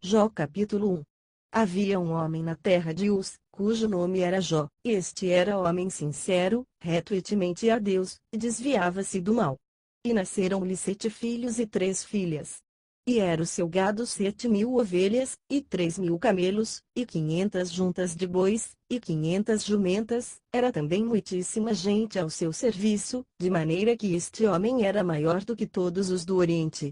Jó capítulo 1. Havia um homem na terra de Uz, cujo nome era Jó. Este era homem sincero, reto e temente a Deus, e desviava-se do mal. E nasceram-lhe 7 filhos e 3 filhas. E era o seu gado 7.000 ovelhas, e 3.000 camelos, e 500 juntas de bois, e 500 jumentas. Era também muitíssima gente ao seu serviço, de maneira que este homem era maior do que todos os do Oriente.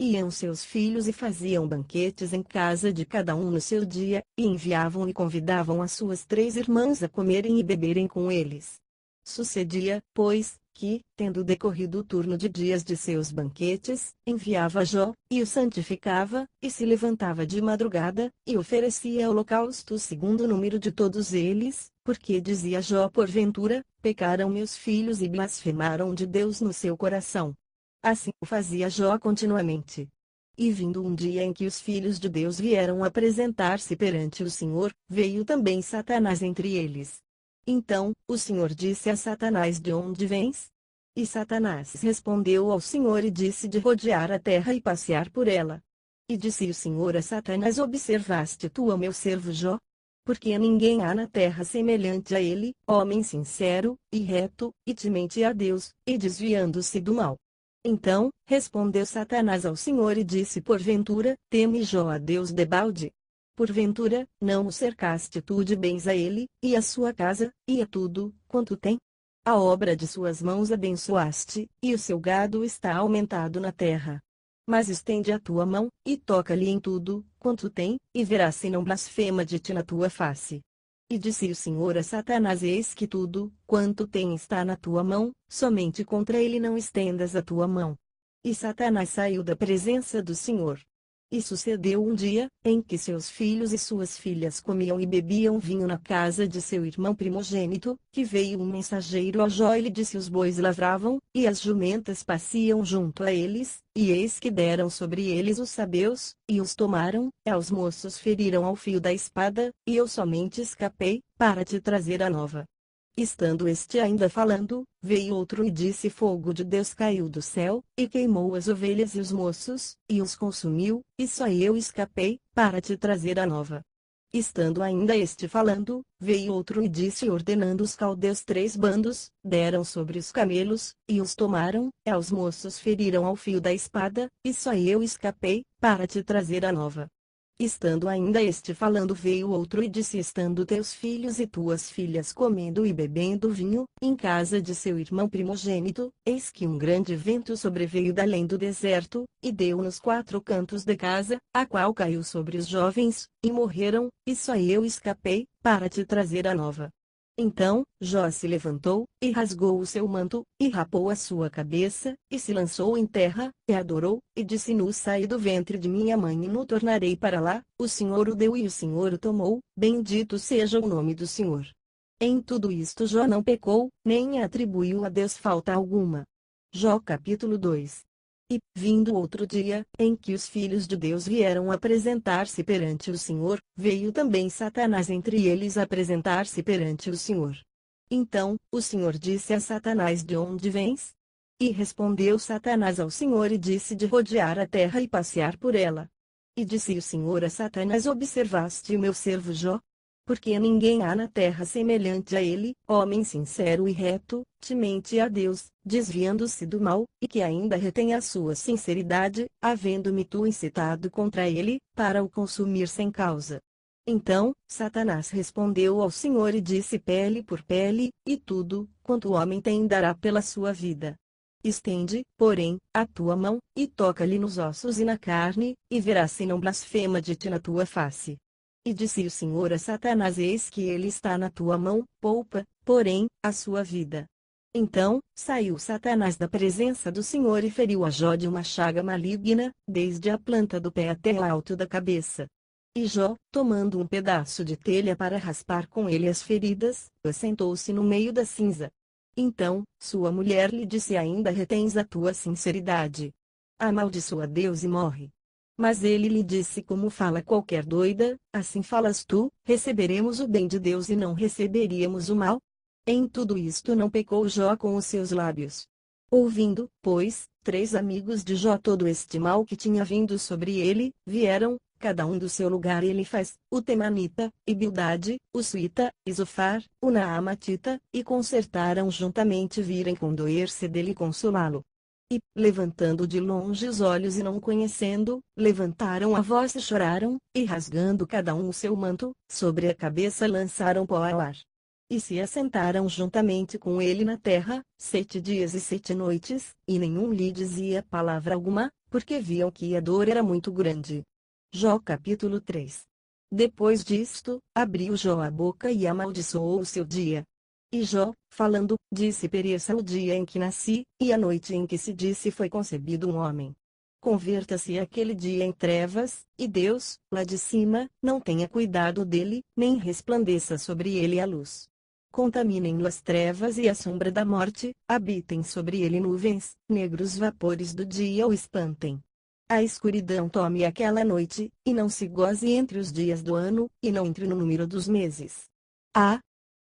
Iam seus filhos e faziam banquetes em casa de cada um no seu dia, e enviavam e convidavam as suas 3 irmãs a comerem e beberem com eles. Sucedia, pois, que, tendo decorrido o turno de dias de seus banquetes, enviava Jó, e o santificava, e se levantava de madrugada, e oferecia holocaustos segundo o número de todos eles, porque dizia Jó: porventura, pecaram meus filhos e blasfemaram de Deus no seu coração. Assim o fazia Jó continuamente. E vindo um dia em que os filhos de Deus vieram apresentar-se perante o Senhor, veio também Satanás entre eles. Então, o Senhor disse a Satanás: de onde vens? E Satanás respondeu ao Senhor e disse: de rodear a terra e passear por ela. E disse o Senhor a Satanás: observaste tu o meu servo Jó? Porque ninguém há na terra semelhante a ele, homem sincero, e reto, e temente a Deus, e desviando-se do mal. Então, respondeu Satanás ao Senhor e disse: porventura, teme Jó a Deus debalde? Porventura, não o cercaste tu de bens a ele, e a sua casa, e a tudo, quanto tem? A obra de suas mãos abençoaste, e o seu gado está aumentado na terra. Mas estende a tua mão, e toca-lhe em tudo, quanto tem, e verás se não blasfema de ti na tua face. E disse o Senhor a Satanás: eis que tudo, quanto tem está na tua mão, somente contra ele não estendas a tua mão. E Satanás saiu da presença do Senhor. E sucedeu um dia, em que seus filhos e suas filhas comiam e bebiam vinho na casa de seu irmão primogênito, que veio um mensageiro a Jó e lhe disse: os bois lavravam, e as jumentas pasciam junto a eles, e eis que deram sobre eles os sabeus, e os tomaram, e aos moços feriram ao fio da espada, e eu somente escapei, para te trazer a nova. Estando este ainda falando, veio outro e disse: fogo de Deus caiu do céu, e queimou as ovelhas e os moços, e os consumiu, e só eu escapei, para te trazer a nova. Estando ainda este falando, veio outro e disse, ordenando os caldeus 3 bandos, deram sobre os camelos, e os tomaram, e aos moços feriram ao fio da espada, e só eu escapei, para te trazer a nova. Estando ainda este falando, veio outro e disse: estando teus filhos e tuas filhas comendo e bebendo vinho, em casa de seu irmão primogênito, eis que um grande vento sobreveio da além do deserto, e deu nos 4 cantos da casa, a qual caiu sobre os jovens, e morreram, e só eu escapei, para te trazer a nova. Então, Jó se levantou, e rasgou o seu manto, e rapou a sua cabeça, e se lançou em terra, e adorou, e disse: nu saí do ventre de minha mãe e nu tornarei para lá, o Senhor o deu e o Senhor o tomou, bendito seja o nome do Senhor. Em tudo isto Jó não pecou, nem atribuiu a Deus falta alguma. Jó capítulo 2. E, vindo outro dia, em que os filhos de Deus vieram apresentar-se perante o Senhor, veio também Satanás entre eles apresentar-se perante o Senhor. Então, o Senhor disse a Satanás: de onde vens? E respondeu Satanás ao Senhor e disse: de rodear a terra e passear por ela. E disse o Senhor a Satanás: observaste o meu servo Jó? Porque ninguém há na terra semelhante a ele, homem sincero e reto, temente a Deus, desviando-se do mal, e que ainda retém a sua sinceridade, havendo-me tu incitado contra ele, para o consumir sem causa. Então, Satanás respondeu ao Senhor e disse: pele por pele, e tudo, quanto o homem tem dará pela sua vida. Estende, porém, a tua mão, e toca-lhe nos ossos e na carne, e verás se não blasfema de ti na tua face. E disse o Senhor a Satanás: eis que ele está na tua mão, poupa, porém, a sua vida. Então, saiu Satanás da presença do Senhor e feriu a Jó de uma chaga maligna, desde a planta do pé até o alto da cabeça. E Jó, tomando um pedaço de telha para raspar com ele as feridas, assentou-se no meio da cinza. Então, sua mulher lhe disse: ainda retens a tua sinceridade. Amaldiçoa Deus e morre. Mas ele lhe disse: como fala qualquer doida, assim falas tu, receberemos o bem de Deus e não receberíamos o mal? Em tudo isto não pecou Jó com os seus lábios. Ouvindo, pois, 3 amigos de Jó todo este mal que tinha vindo sobre ele, vieram, cada um do seu lugar Elifaz, o Temanita, e Bildade, o Suita, e Zofar, o Naamatita, e concertaram juntamente virem condoer-se dele e consolá-lo. E, levantando de longe os olhos e não o conhecendo, levantaram a voz e choraram, e rasgando cada um o seu manto, sobre a cabeça lançaram pó ao ar. E se assentaram juntamente com ele na terra, 7 dias e 7 noites, e nenhum lhe dizia palavra alguma, porque viam que a dor era muito grande. Jó capítulo 3. Depois disto, abriu Jó a boca e amaldiçoou o seu dia. E Jó, falando, disse: pereça o dia em que nasci, e a noite em que se disse foi concebido um homem. Converta-se aquele dia em trevas, e Deus, lá de cima, não tenha cuidado dele, nem resplandeça sobre ele a luz. Contaminem-no as trevas e a sombra da morte, habitem sobre ele nuvens, negros vapores do dia o espantem. A escuridão tome aquela noite, e não se goze entre os dias do ano, e não entre no número dos meses.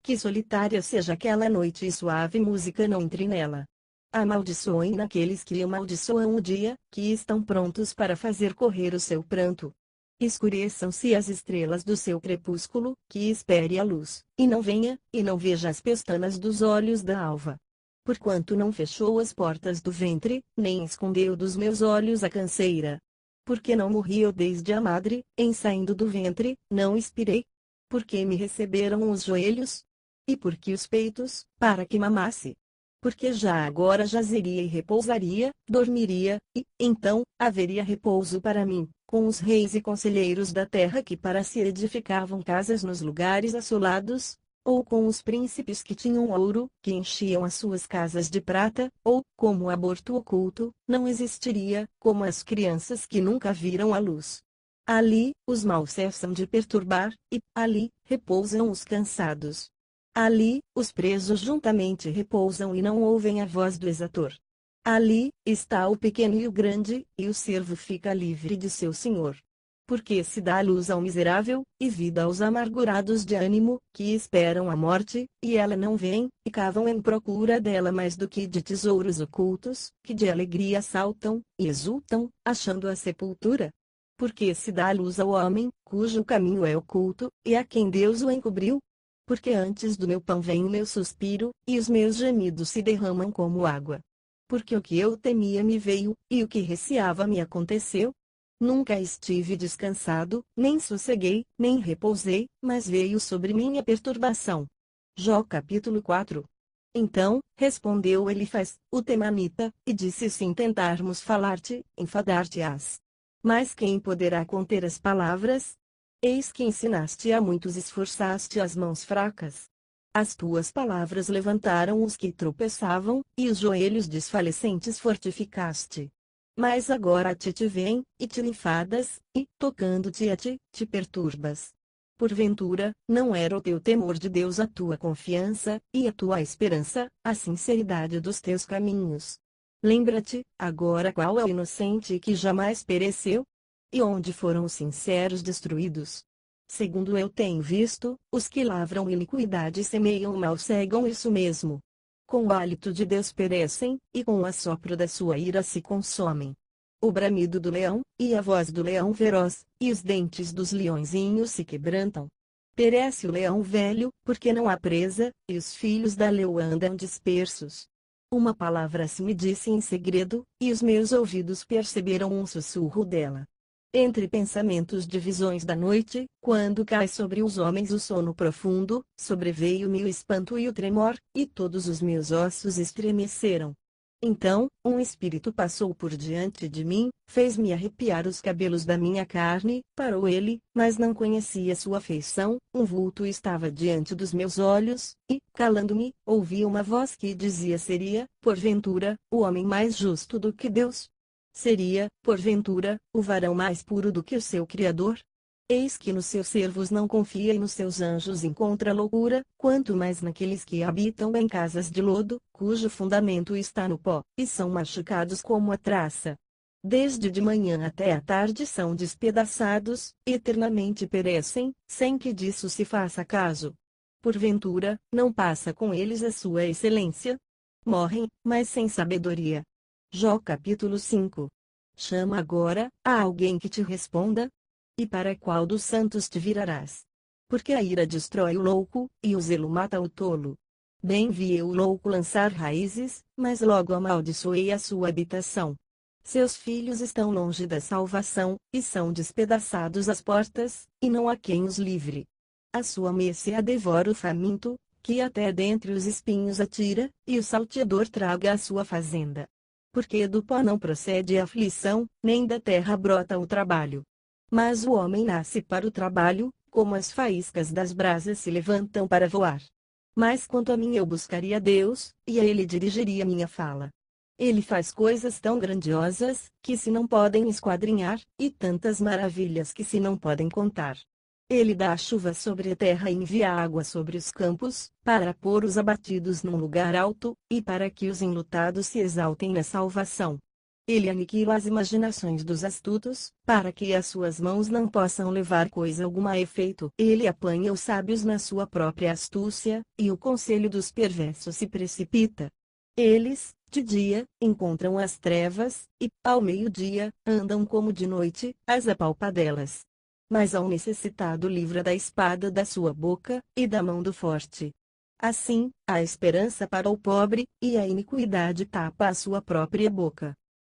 Que solitária seja aquela noite e suave música não entre nela. Amaldiçoem naqueles que amaldiçoam o dia, que estão prontos para fazer correr o seu pranto. Escureçam-se as estrelas do seu crepúsculo, que espere a luz, e não venha, e não veja as pestanas dos olhos da alva. Porquanto não fechou as portas do ventre, nem escondeu dos meus olhos a canseira. Porque não morri eu desde a madre, em saindo do ventre, não expirei. Porque me receberam os joelhos? E porque os peitos, para que mamasse? Porque já agora jazeria e repousaria, dormiria, e, então, haveria repouso para mim, com os reis e conselheiros da terra que para si edificavam casas nos lugares assolados, ou com os príncipes que tinham ouro, que enchiam as suas casas de prata, ou, como o aborto oculto, não existiria, como as crianças que nunca viram a luz. Ali, os maus cessam de perturbar, e, ali, repousam os cansados. Ali, os presos juntamente repousam e não ouvem a voz do exator. Ali, está o pequeno e o grande, e o servo fica livre de seu senhor. Porque se dá luz ao miserável, e vida aos amargurados de ânimo, que esperam a morte, e ela não vem, e cavam em procura dela mais do que de tesouros ocultos, que de alegria saltam, e exultam, achando a sepultura. Porque se dá luz ao homem, cujo caminho é oculto, e a quem Deus o encobriu. Porque antes do meu pão vem o meu suspiro, e os meus gemidos se derramam como água. Porque o que eu temia me veio, e o que receava me aconteceu. Nunca estive descansado, nem sosseguei, nem repousei, mas veio sobre mim a perturbação. Jó capítulo 4. Então, respondeu Elifaz, o Temanita, e disse: se intentarmos falar-te, enfadar-te-ás. Mas quem poderá conter as palavras? Eis que ensinaste a muitos, esforçaste as mãos fracas. As tuas palavras levantaram os que tropeçavam, e os joelhos desfalecentes fortificaste. Mas agora a ti te vem, e te enfadas, e, tocando-te a ti, te perturbas. Porventura, não era o teu temor de Deus a tua confiança, e a tua esperança, a sinceridade dos teus caminhos. Lembra-te, agora, qual é o inocente que jamais pereceu? E onde foram os sinceros destruídos? Segundo eu tenho visto, os que lavram iniquidade e semeiam o mal cegam isso mesmo. Com o hálito de Deus perecem, e com o assopro da sua ira se consomem. O bramido do leão, e a voz do leão feroz, e os dentes dos leõezinhos se quebrantam. Perece o leão velho, porque não há presa, e os filhos da leoa andam dispersos. Uma palavra se me disse em segredo, e os meus ouvidos perceberam um sussurro dela. Entre pensamentos de visões da noite, quando cai sobre os homens o sono profundo, sobreveio-me o espanto e o tremor, e todos os meus ossos estremeceram. Então, um espírito passou por diante de mim, fez-me arrepiar os cabelos da minha carne, parou ele, mas não conhecia sua feição, um vulto estava diante dos meus olhos, e, calando-me, ouvi uma voz que dizia: seria, porventura, o homem mais justo do que Deus? Seria, porventura, o varão mais puro do que o seu Criador? Eis que nos seus servos não confia e nos seus anjos encontra loucura, quanto mais naqueles que habitam em casas de lodo, cujo fundamento está no pó, e são machucados como a traça. Desde de manhã até a tarde são despedaçados, eternamente perecem, sem que disso se faça caso. Porventura, não passa com eles a sua excelência? Morrem, mas sem sabedoria. Jó capítulo 5. Chama agora a alguém que te responda. E para qual dos santos te virarás? Porque a ira destrói o louco, e o zelo mata o tolo. Bem vi eu o louco lançar raízes, mas logo amaldiçoei a sua habitação. Seus filhos estão longe da salvação, e são despedaçados às portas, e não há quem os livre. A sua messe a devora o faminto, que até dentre os espinhos atira, e o salteador traga a sua fazenda. Porque do pó não procede a aflição, nem da terra brota o trabalho. Mas o homem nasce para o trabalho, como as faíscas das brasas se levantam para voar. Mas quanto a mim eu buscaria Deus, e a Ele dirigiria minha fala. Ele faz coisas tão grandiosas, que se não podem esquadrinhar, e tantas maravilhas que se não podem contar. Ele dá a chuva sobre a terra e envia água sobre os campos, para pôr os abatidos num lugar alto, e para que os enlutados se exaltem na salvação. Ele aniquila as imaginações dos astutos, para que as suas mãos não possam levar coisa alguma a efeito. Ele apanha os sábios na sua própria astúcia, e o conselho dos perversos se precipita. Eles, de dia, encontram as trevas, e, ao meio-dia, andam como de noite, as apalpadelas. Mas ao necessitado livra da espada da sua boca, e da mão do forte. Assim, há esperança para o pobre, e a iniquidade tapa a sua própria boca.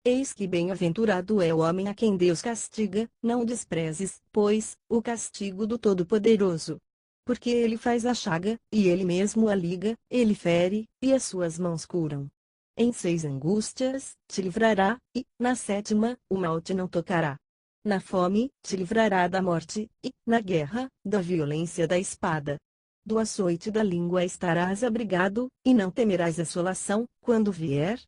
Eis que bem-aventurado é o homem a quem Deus castiga, não desprezes, pois, o castigo do Todo-Poderoso. Porque ele faz a chaga, e ele mesmo a liga, ele fere, e as suas mãos curam. Em 6 angústias, te livrará, e, na 7ª, o mal te não tocará. Na fome, te livrará da morte, e, na guerra, da violência da espada. Do açoite da língua estarás abrigado, e não temerás assolação, quando vier.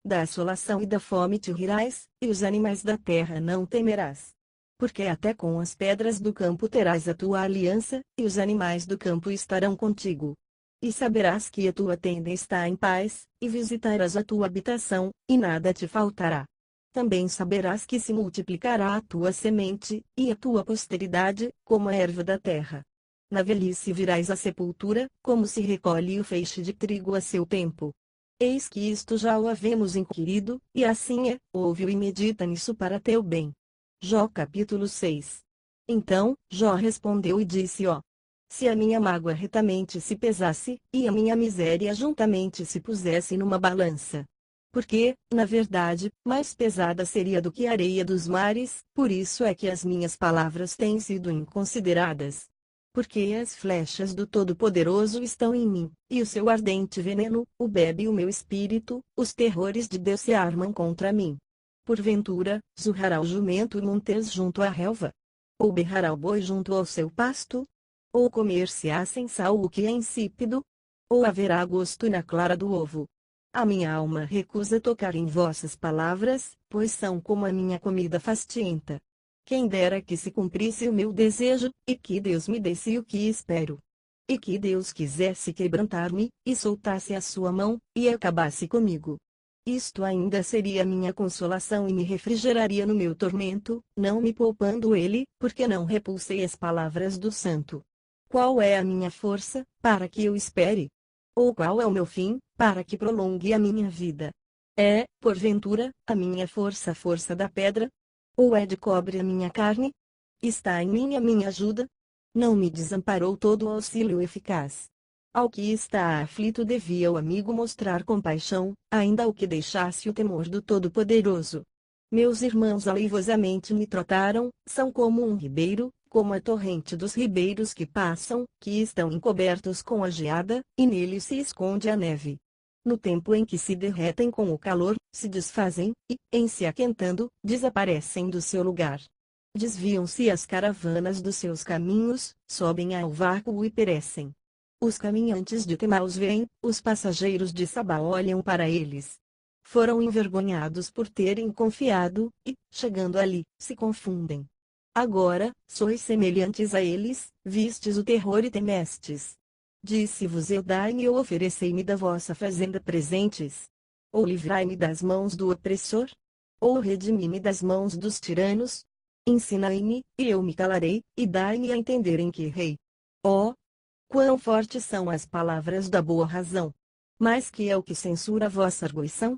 Da assolação e da fome te rirás, e os animais da terra não temerás. Porque até com as pedras do campo terás a tua aliança, e os animais do campo estarão contigo. E saberás que a tua tenda está em paz, e visitarás a tua habitação, e nada te faltará. Também saberás que se multiplicará a tua semente, e a tua posteridade, como a erva da terra. Na velhice virás à sepultura, como se recolhe o feixe de trigo a seu tempo. Eis que isto já o havemos inquirido, e assim é, ouve-o e medita nisso para teu bem. Jó capítulo 6. Então, Jó respondeu e disse: Ó, se a minha mágoa retamente se pesasse, e a minha miséria juntamente se pusesse numa balança. Porque, na verdade, mais pesada seria do que a areia dos mares, por isso é que as minhas palavras têm sido inconsideradas. Porque as flechas do Todo-Poderoso estão em mim, e o seu ardente veneno, o bebe o meu espírito, os terrores de Deus se armam contra mim. Porventura, zurrará o jumento montes junto à relva? Ou berrará o boi junto ao seu pasto? Ou comer-se-á sem sal o que é insípido? Ou haverá gosto na clara do ovo? A minha alma recusa tocar em vossas palavras, pois são como a minha comida fastienta. Quem dera que se cumprisse o meu desejo, e que Deus me desse o que espero. E que Deus quisesse quebrantar-me, e soltasse a sua mão, e acabasse comigo. Isto ainda seria minha consolação e me refrigeraria no meu tormento, não me poupando ele, porque não repulsei as palavras do santo. Qual é a minha força, para que eu espere? Ou qual é o meu fim, para que prolongue a minha vida? É, porventura, a minha força a força da pedra? Ou é de cobre a minha carne? Está em mim a minha ajuda? Não me desamparou todo o auxílio eficaz. Ao que está aflito devia o amigo mostrar compaixão, ainda o que deixasse o temor do Todo-Poderoso. Meus irmãos aleivosamente me trataram, são como um ribeiro, como a torrente dos ribeiros que passam, que estão encobertos com a geada, e nele se esconde a neve. No tempo em que se derretem com o calor, se desfazem, e, em se aquentando, desaparecem do seu lugar. Desviam-se as caravanas dos seus caminhos, sobem ao vácuo e perecem. Os caminhantes de Tema os veem, os passageiros de Sabá olham para eles. Foram envergonhados por terem confiado, e, chegando ali, se confundem. Agora, sois semelhantes a eles, vistes o terror e temestes. Disse-vos eu: dai-me ou oferecei-me da vossa fazenda presentes? Ou livrai-me das mãos do opressor? Ou redimi-me das mãos dos tiranos? Ensinai-me, e eu me calarei, e dai-me a entender em que errei. Ó, quão fortes são as palavras da boa razão! Mas que é o que censura a vossa argüição?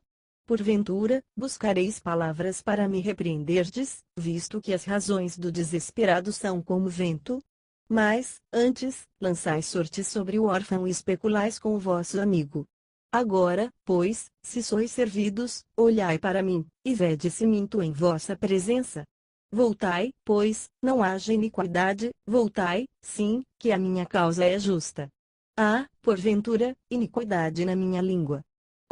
Porventura, buscareis palavras para me repreenderdes, visto que as razões do desesperado são como vento? Mas, antes, lançai sorte sobre o órfão e especulais com o vosso amigo. Agora, pois, se sois servidos, olhai para mim, e vede se minto em vossa presença. Voltai, pois, não haja iniquidade, voltai, sim, que a minha causa é justa. Há, porventura, iniquidade na minha língua.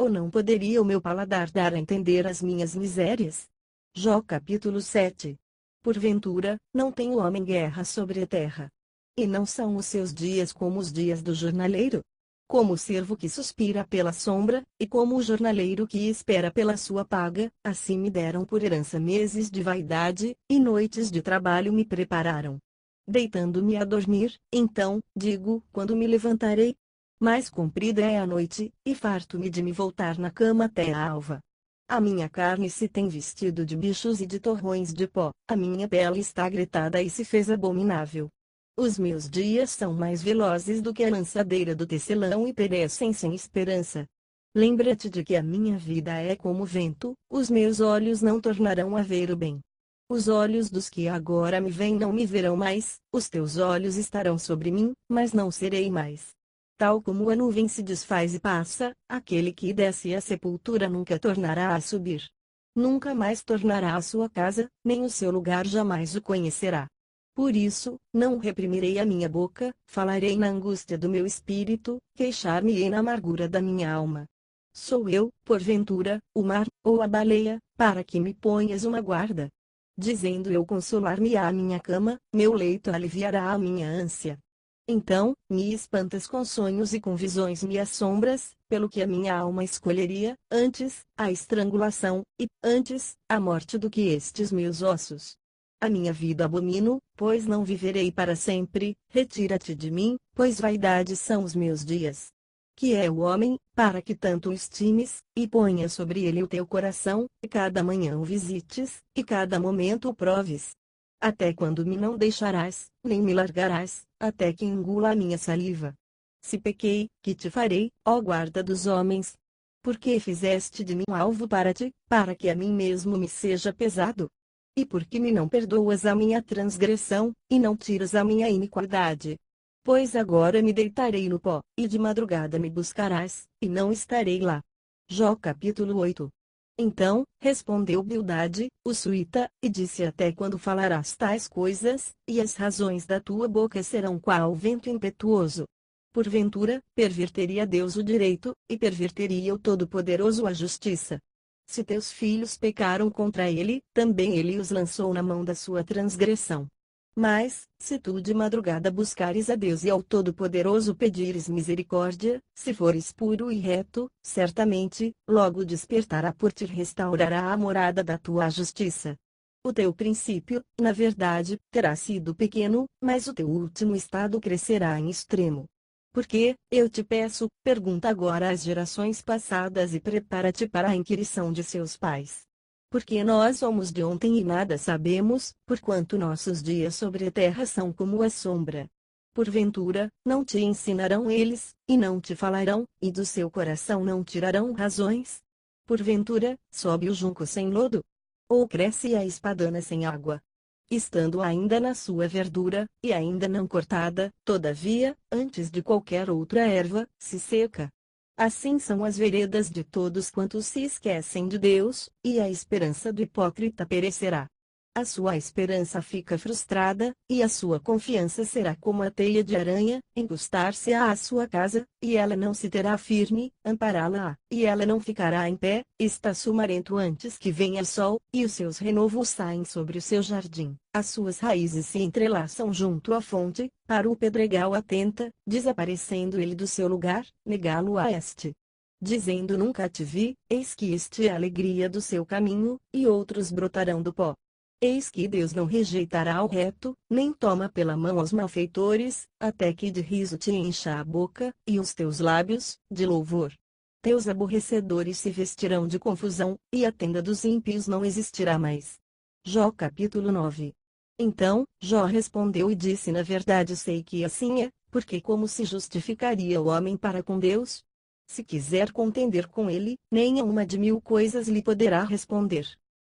Ou não poderia o meu paladar dar a entender as minhas misérias? Jó capítulo 7. Porventura, não tem o homem guerra sobre a terra. E não são os seus dias como os dias do jornaleiro? Como o servo que suspira pela sombra, e como o jornaleiro que espera pela sua paga, assim me deram por herança meses de vaidade, e noites de trabalho me prepararam. Deitando-me a dormir, então, digo, quando me levantarei? Mais comprida é a noite, e farto-me de me voltar na cama até a alva. A minha carne se tem vestido de bichos e de torrões de pó, a minha pele está gritada e se fez abominável. Os meus dias são mais velozes do que a lançadeira do tecelão e perecem sem esperança. Lembra-te de que a minha vida é como vento, os meus olhos não tornarão a ver o bem. Os olhos dos que agora me veem não me verão mais, os teus olhos estarão sobre mim, mas não serei mais. Tal como a nuvem se desfaz e passa, aquele que desce à sepultura nunca tornará a subir. Nunca mais tornará à sua casa, nem o seu lugar jamais o conhecerá. Por isso, não reprimirei a minha boca, falarei na angústia do meu espírito, queixar-me-ei na amargura da minha alma. Sou eu, porventura, o mar, ou a baleia, para que me ponhas uma guarda? Dizendo eu consolar-me-á a minha cama, meu leito aliviará a minha ânsia. Então, me espantas com sonhos e com visões me assombras, pelo que a minha alma escolheria, antes, a estrangulação, e, antes, a morte do que estes meus ossos. A minha vida abomino, pois não viverei para sempre, retira-te de mim, pois vaidade são os meus dias. Que é o homem, para que tanto o estimes, e ponha sobre ele o teu coração, e cada manhã o visites, e cada momento o proves. Até quando me não deixarás, nem me largarás, até que engula a minha saliva? Se pequei, que te farei, ó guarda dos homens? Porque fizeste de mim alvo para ti, para que a mim mesmo me seja pesado? E por que me não perdoas a minha transgressão, e não tiras a minha iniquidade? Pois agora me deitarei no pó, e de madrugada me buscarás, e não estarei lá. Jó capítulo 8. Então, respondeu Bildade, o suíta, e disse: até quando falarás tais coisas, e as razões da tua boca serão qual vento impetuoso? Porventura, perverteria Deus o direito, e perverteria o Todo-Poderoso a justiça? Se teus filhos pecaram contra ele, também ele os lançou na mão da sua transgressão. Mas, se tu de madrugada buscares a Deus e ao Todo-Poderoso pedires misericórdia, se fores puro e reto, certamente, logo despertará por ti e restaurará a morada da tua justiça. O teu princípio, na verdade, terá sido pequeno, mas o teu último estado crescerá em extremo. Porque, eu te peço, pergunta agora às gerações passadas e prepara-te para a inquirição de seus pais. Porque nós somos de ontem e nada sabemos, porquanto nossos dias sobre a terra são como a sombra. Porventura, não te ensinarão eles, e não te falarão, e do seu coração não tirarão razões? Porventura, sobe o junco sem lodo? Ou cresce a espadana sem água? Estando ainda na sua verdura, e ainda não cortada, todavia, antes de qualquer outra erva, se seca. Assim são as veredas de todos quantos se esquecem de Deus, e a esperança do hipócrita perecerá. A sua esperança fica frustrada, e a sua confiança será como a teia de aranha, encostar-se-á à sua casa, e ela não se terá firme, ampará-la-á, e ela não ficará em pé, está sumarento antes que venha sol, e os seus renovos saem sobre o seu jardim, as suas raízes se entrelaçam junto à fonte, para o pedregal atenta, desaparecendo ele do seu lugar, negá-lo a este. Dizendo nunca te vi, eis que este é a alegria do seu caminho, e outros brotarão do pó. Eis que Deus não rejeitará o reto, nem toma pela mão aos malfeitores, até que de riso te encha a boca, e os teus lábios, de louvor. Teus aborrecedores se vestirão de confusão, e a tenda dos ímpios não existirá mais. Jó capítulo 9. Então, Jó respondeu e disse: na verdade sei que assim é, porque como se justificaria o homem para com Deus? Se quiser contender com ele, nem a uma de 1000 coisas lhe poderá responder.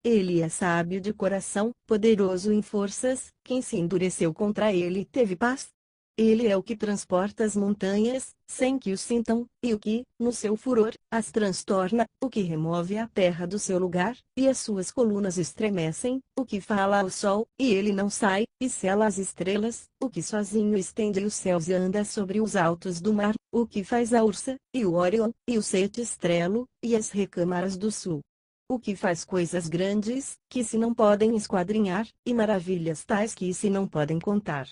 Ele é sábio de coração, poderoso em forças, quem se endureceu contra ele teve paz. Ele é o que transporta as montanhas, sem que o sintam, e o que, no seu furor, as transtorna, o que remove a terra do seu lugar, e as suas colunas estremecem, o que fala ao sol, e ele não sai, e sela as estrelas, o que sozinho estende os céus e anda sobre os altos do mar, o que faz a Ursa, e o Órion, e o Sete Estrelo, e as recâmaras do sul. O que faz coisas grandes, que se não podem esquadrinhar, e maravilhas tais que se não podem contar.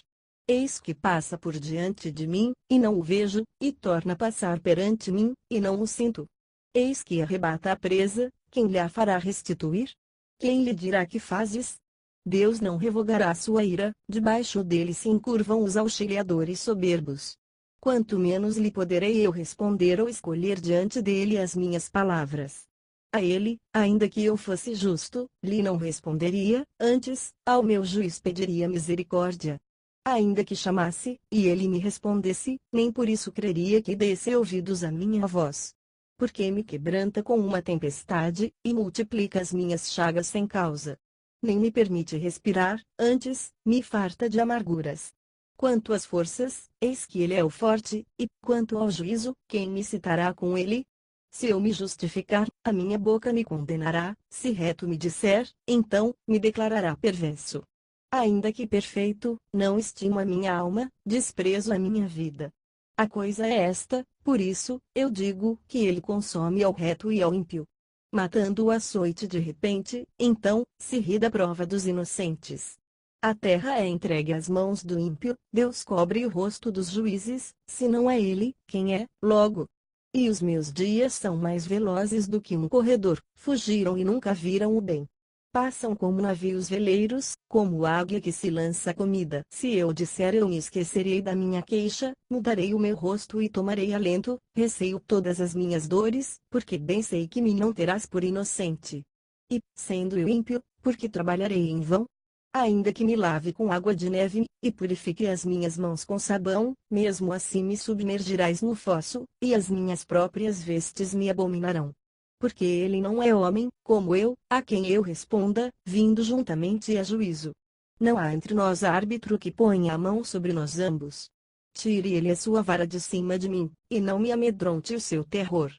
Eis que passa por diante de mim, e não o vejo, e torna a passar perante mim, e não o sinto. Eis que arrebata a presa, quem lhe a fará restituir? Quem lhe dirá que fazes? Deus não revogará sua ira, debaixo dele se encurvam os auxiliadores soberbos. Quanto menos lhe poderei eu responder ou escolher diante dele as minhas palavras. A ele, ainda que eu fosse justo, lhe não responderia, antes, ao meu juiz pediria misericórdia. Ainda que chamasse, e ele me respondesse, nem por isso creria que desse ouvidos à minha voz. Porque me quebranta com uma tempestade, e multiplica as minhas chagas sem causa. Nem me permite respirar, antes, me farta de amarguras. Quanto às forças, eis que ele é o forte, e, quanto ao juízo, quem me citará com ele? Se eu me justificar, a minha boca me condenará, se reto me disser, então, me declarará perverso. Ainda que perfeito, não estimo a minha alma, desprezo a minha vida. A coisa é esta, por isso, eu digo, que ele consome ao reto e ao ímpio. Matando o açoite de repente, então, se ri da prova dos inocentes. A terra é entregue às mãos do ímpio, Deus cobre o rosto dos juízes, se não é ele, quem é, logo? E os meus dias são mais velozes do que um corredor, fugiram e nunca viram o bem. Passam como navios veleiros, como águia que se lança comida. Se eu disser eu me esquecerei da minha queixa, mudarei o meu rosto e tomarei alento, receio todas as minhas dores, porque bem sei que me não terás por inocente. E, sendo eu ímpio, porque trabalharei em vão? Ainda que me lave com água de neve, e purifique as minhas mãos com sabão, mesmo assim me submergirás no fosso, e as minhas próprias vestes me abominarão. Porque ele não é homem, como eu, a quem eu responda, vindo juntamente a juízo. Não há entre nós árbitro que ponha a mão sobre nós ambos. Tire ele a sua vara de cima de mim, e não me amedronte o seu terror.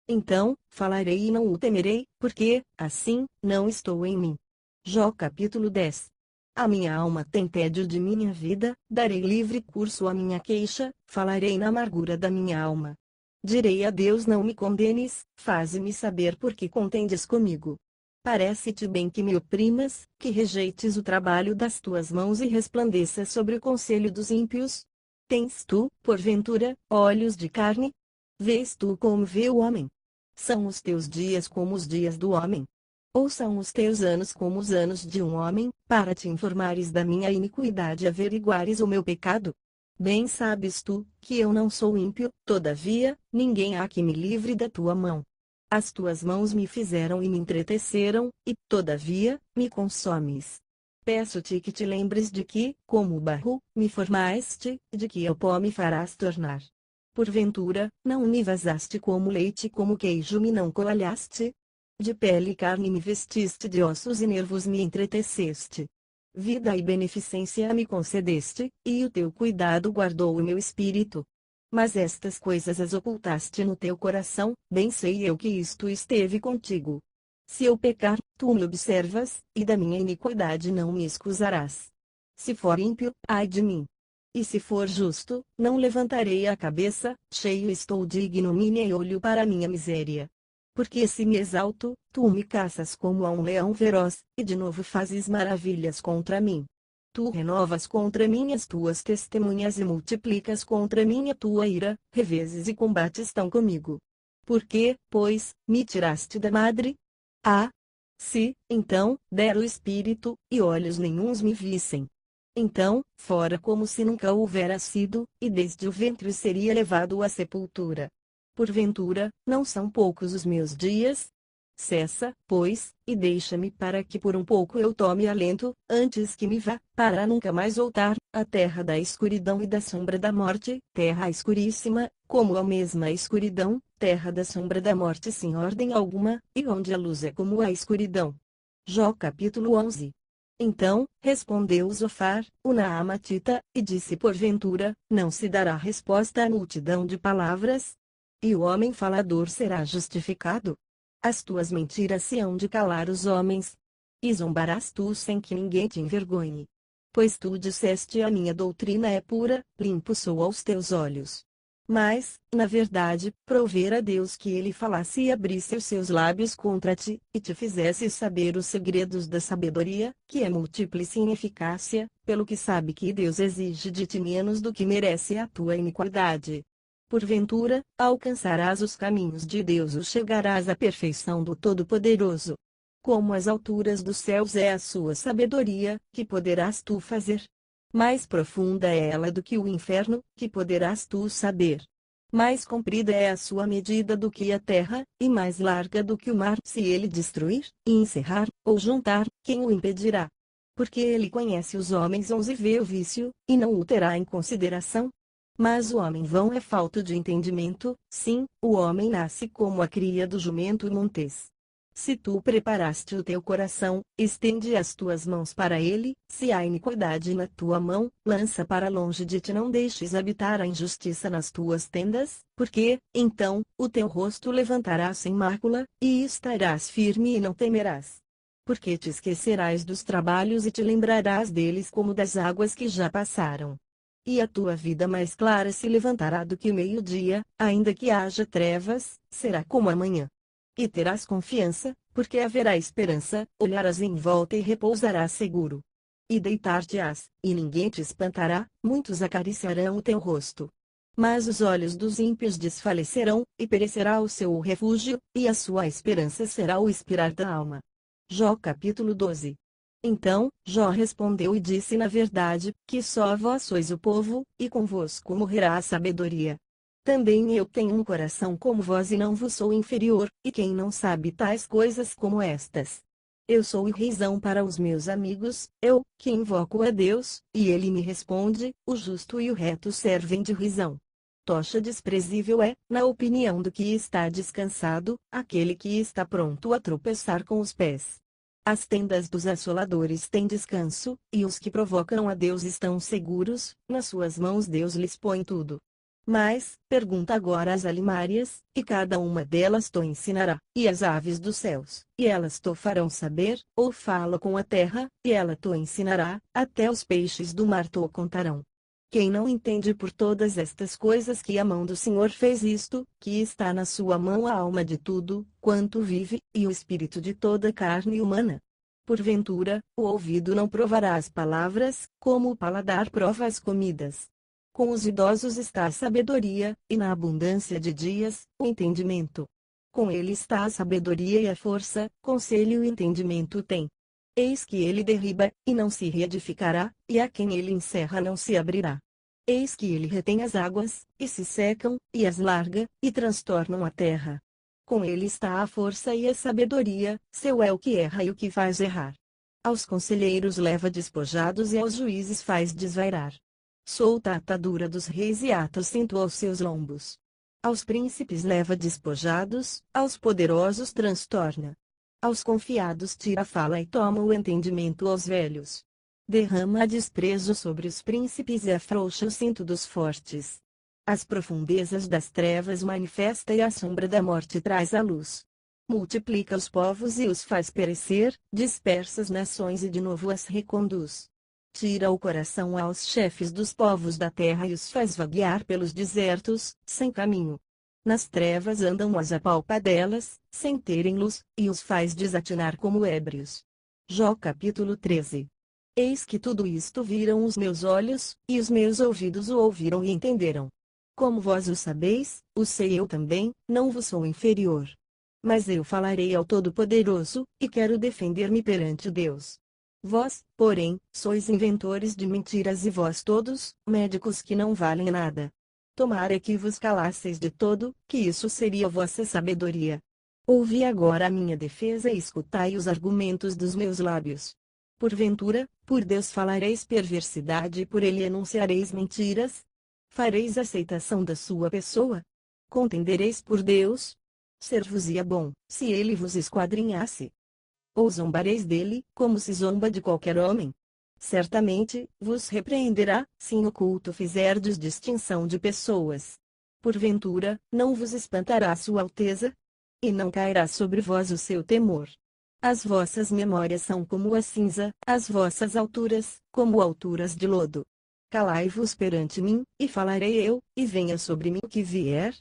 Então, falarei e não o temerei, porque, assim, não estou em mim. Jó capítulo 10. A minha alma tem tédio de minha vida, darei livre curso à minha queixa, falarei na amargura da minha alma. Direi a Deus: não me condenes, faze-me saber por que contendes comigo. Parece-te bem que me oprimas, que rejeites o trabalho das tuas mãos e resplandeças sobre o conselho dos ímpios? Tens tu, porventura, olhos de carne? Vês tu como vê o homem? São os teus dias como os dias do homem? Ou são os teus anos como os anos de um homem, para te informares da minha iniquidade e averiguares o meu pecado? Bem sabes tu, que eu não sou ímpio, todavia, ninguém há que me livre da tua mão. As tuas mãos me fizeram e me entreteceram, e, todavia, me consomes. Peço-te que te lembres de que, como o barro, me formaste, e de que ao pó me farás tornar. Porventura, não me vazaste como leite, como queijo me não coalhaste? De pele e carne me vestiste, de ossos e nervos me entreteceste. Vida e beneficência me concedeste, e o teu cuidado guardou o meu espírito. Mas estas coisas as ocultaste no teu coração, bem sei eu que isto esteve contigo. Se eu pecar, tu me observas, e da minha iniquidade não me excusarás. Se for ímpio, ai de mim. E se for justo, não levantarei a cabeça, cheio estou de ignomínia e olho para a minha miséria. Porque se me exalto, tu me caças como a um leão feroz, e de novo fazes maravilhas contra mim. Tu renovas contra mim as tuas testemunhas e multiplicas contra mim a tua ira, revezes e combates tão comigo. Por que, pois, me tiraste da madre? Ah! Se, então, der o espírito, e olhos nenhuns me vissem. Então, fora como se nunca houvera sido, e desde o ventre seria levado à sepultura. Porventura, não são poucos os meus dias? Cessa, pois, e deixa-me para que por um pouco eu tome alento, antes que me vá, para nunca mais voltar, à terra da escuridão e da sombra da morte, terra escuríssima, como a mesma escuridão, terra da sombra da morte sem ordem alguma, e onde a luz é como a escuridão. Jó capítulo 11. Então, respondeu Zofar, o Naamatita, e disse: porventura, não se dará resposta à multidão de palavras? E o homem falador será justificado? As tuas mentiras se hão de calar os homens. E zombarás tu sem que ninguém te envergonhe. Pois tu disseste: a minha doutrina é pura, limpo sou aos teus olhos. Mas, na verdade, provera Deus que ele falasse e abrisse os seus lábios contra ti, e te fizesse saber os segredos da sabedoria, que é múltiplice em eficácia, pelo que sabe que Deus exige de ti menos do que merece a tua iniquidade. Porventura, alcançarás os caminhos de Deus ou chegarás à perfeição do Todo-Poderoso. Como as alturas dos céus é a sua sabedoria, que poderás tu fazer? Mais profunda é ela do que o inferno, que poderás tu saber? Mais comprida é a sua medida do que a terra, e mais larga do que o mar. Se ele destruir, e encerrar, ou juntar, quem o impedirá? Porque ele conhece os homens 11 e vê o vício, e não o terá em consideração. Mas o homem vão é falto de entendimento, sim, o homem nasce como a cria do jumento montês. Se tu preparaste o teu coração, estende as tuas mãos para ele, se há iniquidade na tua mão, lança para longe de ti, não deixes habitar a injustiça nas tuas tendas, porque, então, o teu rosto levantarás sem mácula, e estarás firme e não temerás. Porque te esquecerás dos trabalhos e te lembrarás deles como das águas que já passaram. E a tua vida mais clara se levantará do que o meio-dia, ainda que haja trevas, será como a manhã. E terás confiança, porque haverá esperança, olharás em volta e repousarás seguro. E deitar-te-ás, e ninguém te espantará, muitos acariciarão o teu rosto. Mas os olhos dos ímpios desfalecerão, e perecerá o seu refúgio, e a sua esperança será o expirar da alma. Jó capítulo 12. Então, Jó respondeu e disse: na verdade, que só vós sois o povo, e convosco morrerá a sabedoria. Também eu tenho um coração como vós e não vos sou inferior, e quem não sabe tais coisas como estas? Eu sou risão para os meus amigos, eu, que invoco a Deus, e ele me responde, o justo e o reto servem de risão. Tocha desprezível é, na opinião do que está descansado, aquele que está pronto a tropeçar com os pés. As tendas dos assoladores têm descanso, e os que provocam a Deus estão seguros, nas suas mãos Deus lhes põe tudo. Mas, pergunta agora às alimárias, e cada uma delas to ensinará, e as aves dos céus, e elas to farão saber, ou fala com a terra, e ela to ensinará, até os peixes do mar to contarão. Quem não entende por todas estas coisas que a mão do Senhor fez isto, que está na sua mão a alma de tudo, quanto vive, e o espírito de toda a carne humana? Porventura, o ouvido não provará as palavras, como o paladar prova as comidas. Com os idosos está a sabedoria, e na abundância de dias, o entendimento. Com ele está a sabedoria e a força, conselho e entendimento tem. Eis que ele derriba, e não se reedificará, e a quem ele encerra não se abrirá. Eis que ele retém as águas, e se secam, e as larga, e transtornam a terra. Com ele está a força e a sabedoria, seu é o que erra e o que faz errar. Aos conselheiros leva despojados e aos juízes faz desvairar. Solta a atadura dos reis e ata o cinto aos seus lombos. Aos príncipes leva despojados, aos poderosos transtorna. Aos confiados tira a fala e toma o entendimento aos velhos. Derrama desprezo sobre os príncipes e afrouxa o cinto dos fortes. As profundezas das trevas manifesta e a sombra da morte traz a luz. Multiplica os povos e os faz perecer, dispersa as nações e de novo as reconduz. Tira o coração aos chefes dos povos da terra e os faz vaguear pelos desertos, sem caminho. Nas trevas andam as apalpadelas, sem terem luz, e os faz desatinar como ébrios. Jó capítulo 13. Eis que tudo isto viram os meus olhos, e os meus ouvidos o ouviram e entenderam. Como vós o sabeis, o sei eu também, não vos sou inferior. Mas eu falarei ao Todo-Poderoso, e quero defender-me perante Deus. Vós, porém, sois inventores de mentiras e vós todos, médicos que não valem nada. Tomara que vos calasseis de todo, que isso seria vossa sabedoria. Ouvi agora a minha defesa e escutai os argumentos dos meus lábios. Porventura, por Deus falareis perversidade e por ele enunciareis mentiras? Fareis aceitação da sua pessoa? Contendereis por Deus? Ser-vos-ia bom, se ele vos esquadrinhasse. Ou zombareis dele, como se zomba de qualquer homem? Certamente, vos repreenderá, se em oculto fizerdes distinção de pessoas. Porventura, não vos espantará sua alteza? E não cairá sobre vós o seu temor. As vossas memórias são como a cinza, as vossas alturas, como alturas de lodo. Calai-vos perante mim, e falarei eu, e venha sobre mim o que vier.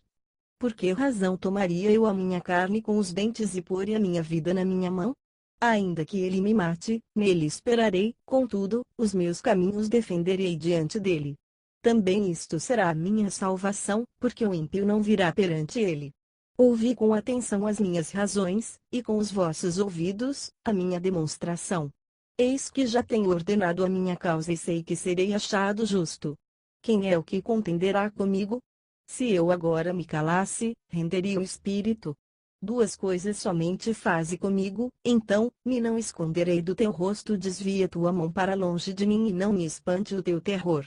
Por que razão tomaria eu a minha carne com os dentes e pôr a minha vida na minha mão? Ainda que ele me mate, nele esperarei, contudo, os meus caminhos defenderei diante dele. Também isto será a minha salvação, porque o ímpio não virá perante ele. Ouvi com atenção as minhas razões, e com os vossos ouvidos, a minha demonstração. Eis que já tenho ordenado a minha causa e sei que serei achado justo. Quem é o que contenderá comigo? Se eu agora me calasse, renderia o espírito. Duas coisas somente faze comigo, então, me não esconderei do teu rosto, desvia tua mão para longe de mim e não me espante o teu terror.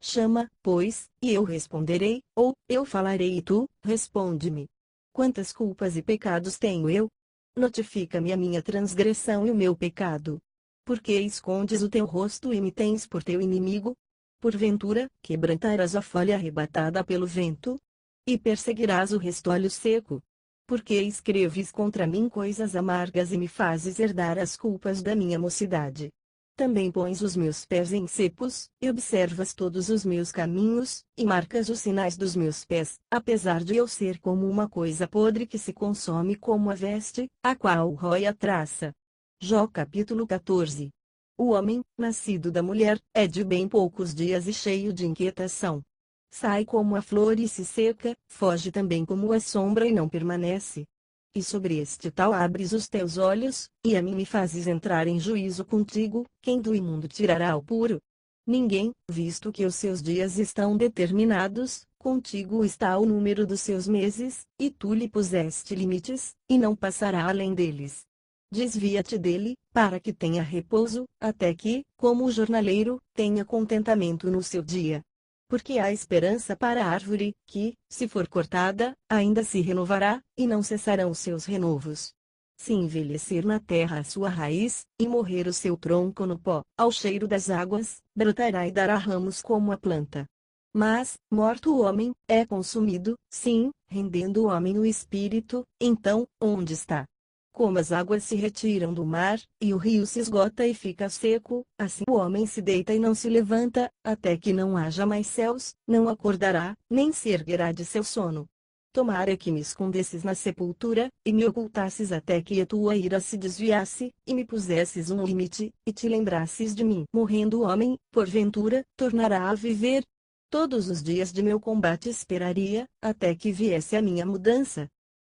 Chama, pois, e eu responderei, ou, eu falarei e tu, responde-me. Quantas culpas e pecados tenho eu? Notifica-me a minha transgressão e o meu pecado. Por que escondes o teu rosto e me tens por teu inimigo? Porventura, quebrantarás a folha arrebatada pelo vento? E perseguirás o restolho seco? Porque escreves contra mim coisas amargas e me fazes herdar as culpas da minha mocidade. Também pões os meus pés em cepos, e observas todos os meus caminhos, e marcas os sinais dos meus pés, apesar de eu ser como uma coisa podre que se consome como a veste, a qual rói a traça. Jó capítulo 14. O homem, nascido da mulher, é de bem poucos dias e cheio de inquietação. Sai como a flor e se seca, foge também como a sombra e não permanece. E sobre este tal abres os teus olhos, e a mim me fazes entrar em juízo contigo, quem do imundo tirará o puro? Ninguém, visto que os seus dias estão determinados, contigo está o número dos seus meses, e tu lhe puseste limites, e não passará além deles. Desvia-te dele, para que tenha repouso, até que, como o jornaleiro, tenha contentamento no seu dia. Porque há esperança para a árvore, que, se for cortada, ainda se renovará, e não cessarão seus renovos. Se envelhecer na terra a sua raiz, e morrer o seu tronco no pó, ao cheiro das águas, brotará e dará ramos como a planta. Mas, morto o homem, é consumido, sim, rendendo o homem o espírito, então, onde está? Como as águas se retiram do mar, e o rio se esgota e fica seco, assim o homem se deita e não se levanta, até que não haja mais céus, não acordará, nem se erguerá de seu sono. Tomara que me escondesses na sepultura, e me ocultasses até que a tua ira se desviasse, e me pusesses um limite, e te lembrasses de mim. Morrendo o homem, porventura, tornará a viver? Todos os dias de meu combate esperaria, até que viesse a minha mudança.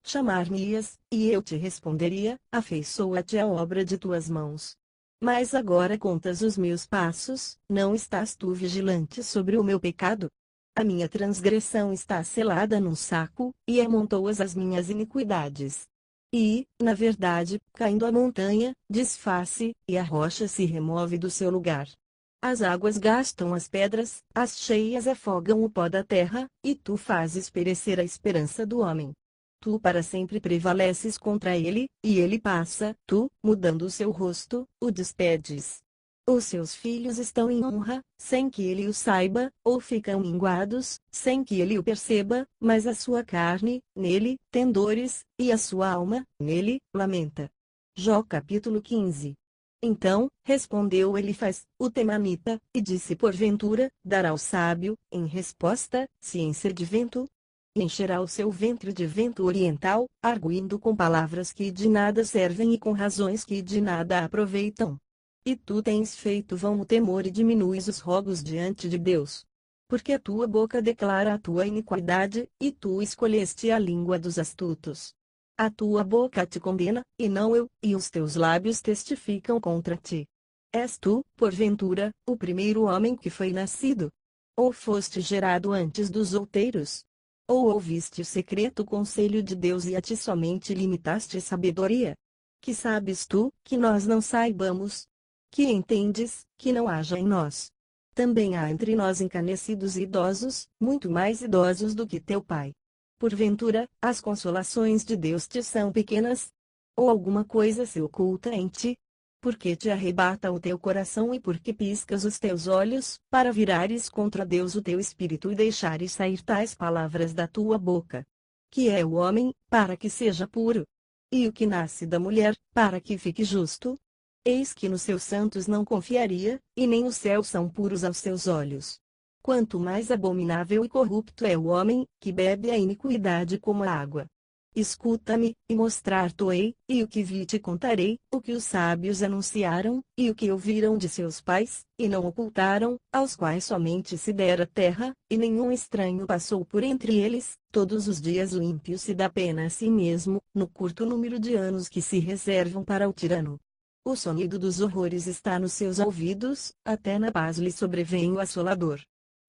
Chamar-me-ias, e eu te responderia, afeiçoa-te a obra de tuas mãos. Mas agora contas os meus passos, não estás tu vigilante sobre o meu pecado? A minha transgressão está selada num saco, e amontoas as minhas iniquidades. E, na verdade, caindo a montanha, desfaz-se, e a rocha se remove do seu lugar. As águas gastam as pedras, as cheias afogam o pó da terra, e tu fazes perecer a esperança do homem. Tu para sempre prevaleces contra ele, e ele passa, tu, mudando o seu rosto, o despedes. Os seus filhos estão em honra, sem que ele o saiba, ou ficam minguados, sem que ele o perceba, mas a sua carne, nele, tem dores, e a sua alma, nele, lamenta. Jó capítulo 15. Então, respondeu Elifaz, o temanita, e disse: porventura, dará ao sábio, em resposta, ciência de vento? Encherá o seu ventre de vento oriental, arguindo com palavras que de nada servem e com razões que de nada aproveitam. E tu tens feito vão o temor e diminuis os rogos diante de Deus. Porque a tua boca declara a tua iniquidade, e tu escolheste a língua dos astutos. A tua boca te condena, e não eu, e os teus lábios testificam contra ti. És tu, porventura, o primeiro homem que foi nascido? Ou foste gerado antes dos outeiros? Ou ouviste o secreto conselho de Deus e a ti somente limitaste sabedoria? Que sabes tu, que nós não saibamos? Que entendes, que não haja em nós? Também há entre nós encanecidos e idosos, muito mais idosos do que teu pai. Porventura, as consolações de Deus te são pequenas? Ou alguma coisa se oculta em ti? Porque te arrebata o teu coração e porque piscas os teus olhos, para virares contra Deus o teu espírito e deixares sair tais palavras da tua boca? Que é o homem, para que seja puro? E o que nasce da mulher, para que fique justo? Eis que nos seus santos não confiaria, e nem os céus são puros aos seus olhos. Quanto mais abominável e corrupto é o homem, que bebe a iniquidade como a água. Escuta-me, e mostrar-te-ei, e o que vi te contarei, o que os sábios anunciaram, e o que ouviram de seus pais, e não ocultaram, aos quais somente se dera terra, e nenhum estranho passou por entre eles. Todos os dias o ímpio se dá pena a si mesmo, no curto número de anos que se reservam para o tirano. O sonido dos horrores está nos seus ouvidos, até na paz lhe sobrevém o assolador.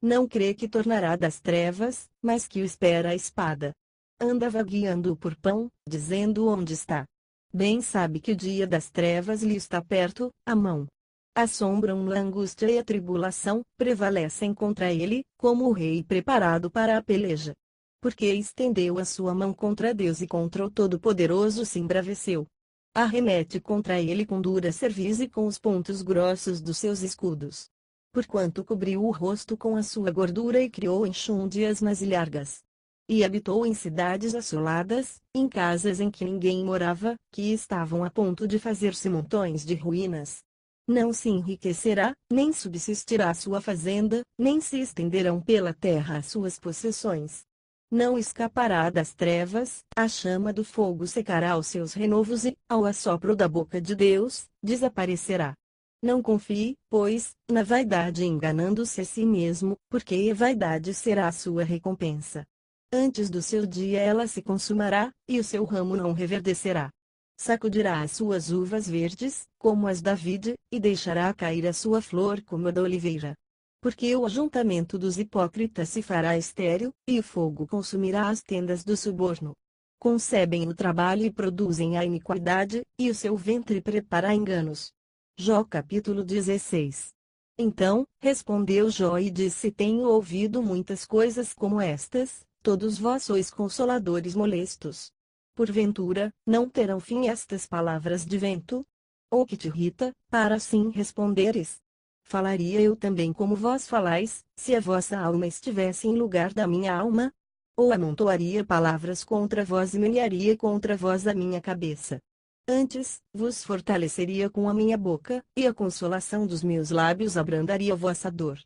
Não crê que tornará das trevas, mas que o espera a espada. Anda vagueando por pão, dizendo onde está. Bem sabe que o dia das trevas lhe está perto, à mão. Assombram-no a angústia e a tribulação, prevalecem contra ele, como o rei preparado para a peleja. Porque estendeu a sua mão contra Deus e contra o Todo-Poderoso se embraveceu. Arremete contra ele com dura cerviz e com os pontos grossos dos seus escudos. Porquanto cobriu o rosto com a sua gordura e criou enxúndias nas ilhargas. E habitou em cidades assoladas, em casas em que ninguém morava, que estavam a ponto de fazer-se montões de ruínas. Não se enriquecerá, nem subsistirá sua fazenda, nem se estenderão pela terra as suas possessões. Não escapará das trevas, a chama do fogo secará os seus renovos e, ao assopro da boca de Deus, desaparecerá. Não confie, pois, na vaidade enganando-se a si mesmo, porque a vaidade será a sua recompensa. Antes do seu dia ela se consumará, e o seu ramo não reverdecerá. Sacudirá as suas uvas verdes, como as da vide, e deixará cair a sua flor como a da oliveira. Porque o ajuntamento dos hipócritas se fará estéril, e o fogo consumirá as tendas do suborno. Concebem o trabalho e produzem a iniquidade, e o seu ventre prepara enganos. Jó capítulo 16. Então, respondeu Jó e disse: Tenho ouvido muitas coisas como estas, todos vós sois consoladores molestos. Porventura, não terão fim estas palavras de vento? Ou que te irrita, para assim responderes? Falaria eu também como vós falais, se a vossa alma estivesse em lugar da minha alma? Ou amontoaria palavras contra vós e menearia contra vós a minha cabeça? Antes, vos fortaleceria com a minha boca, e a consolação dos meus lábios abrandaria a vossa dor.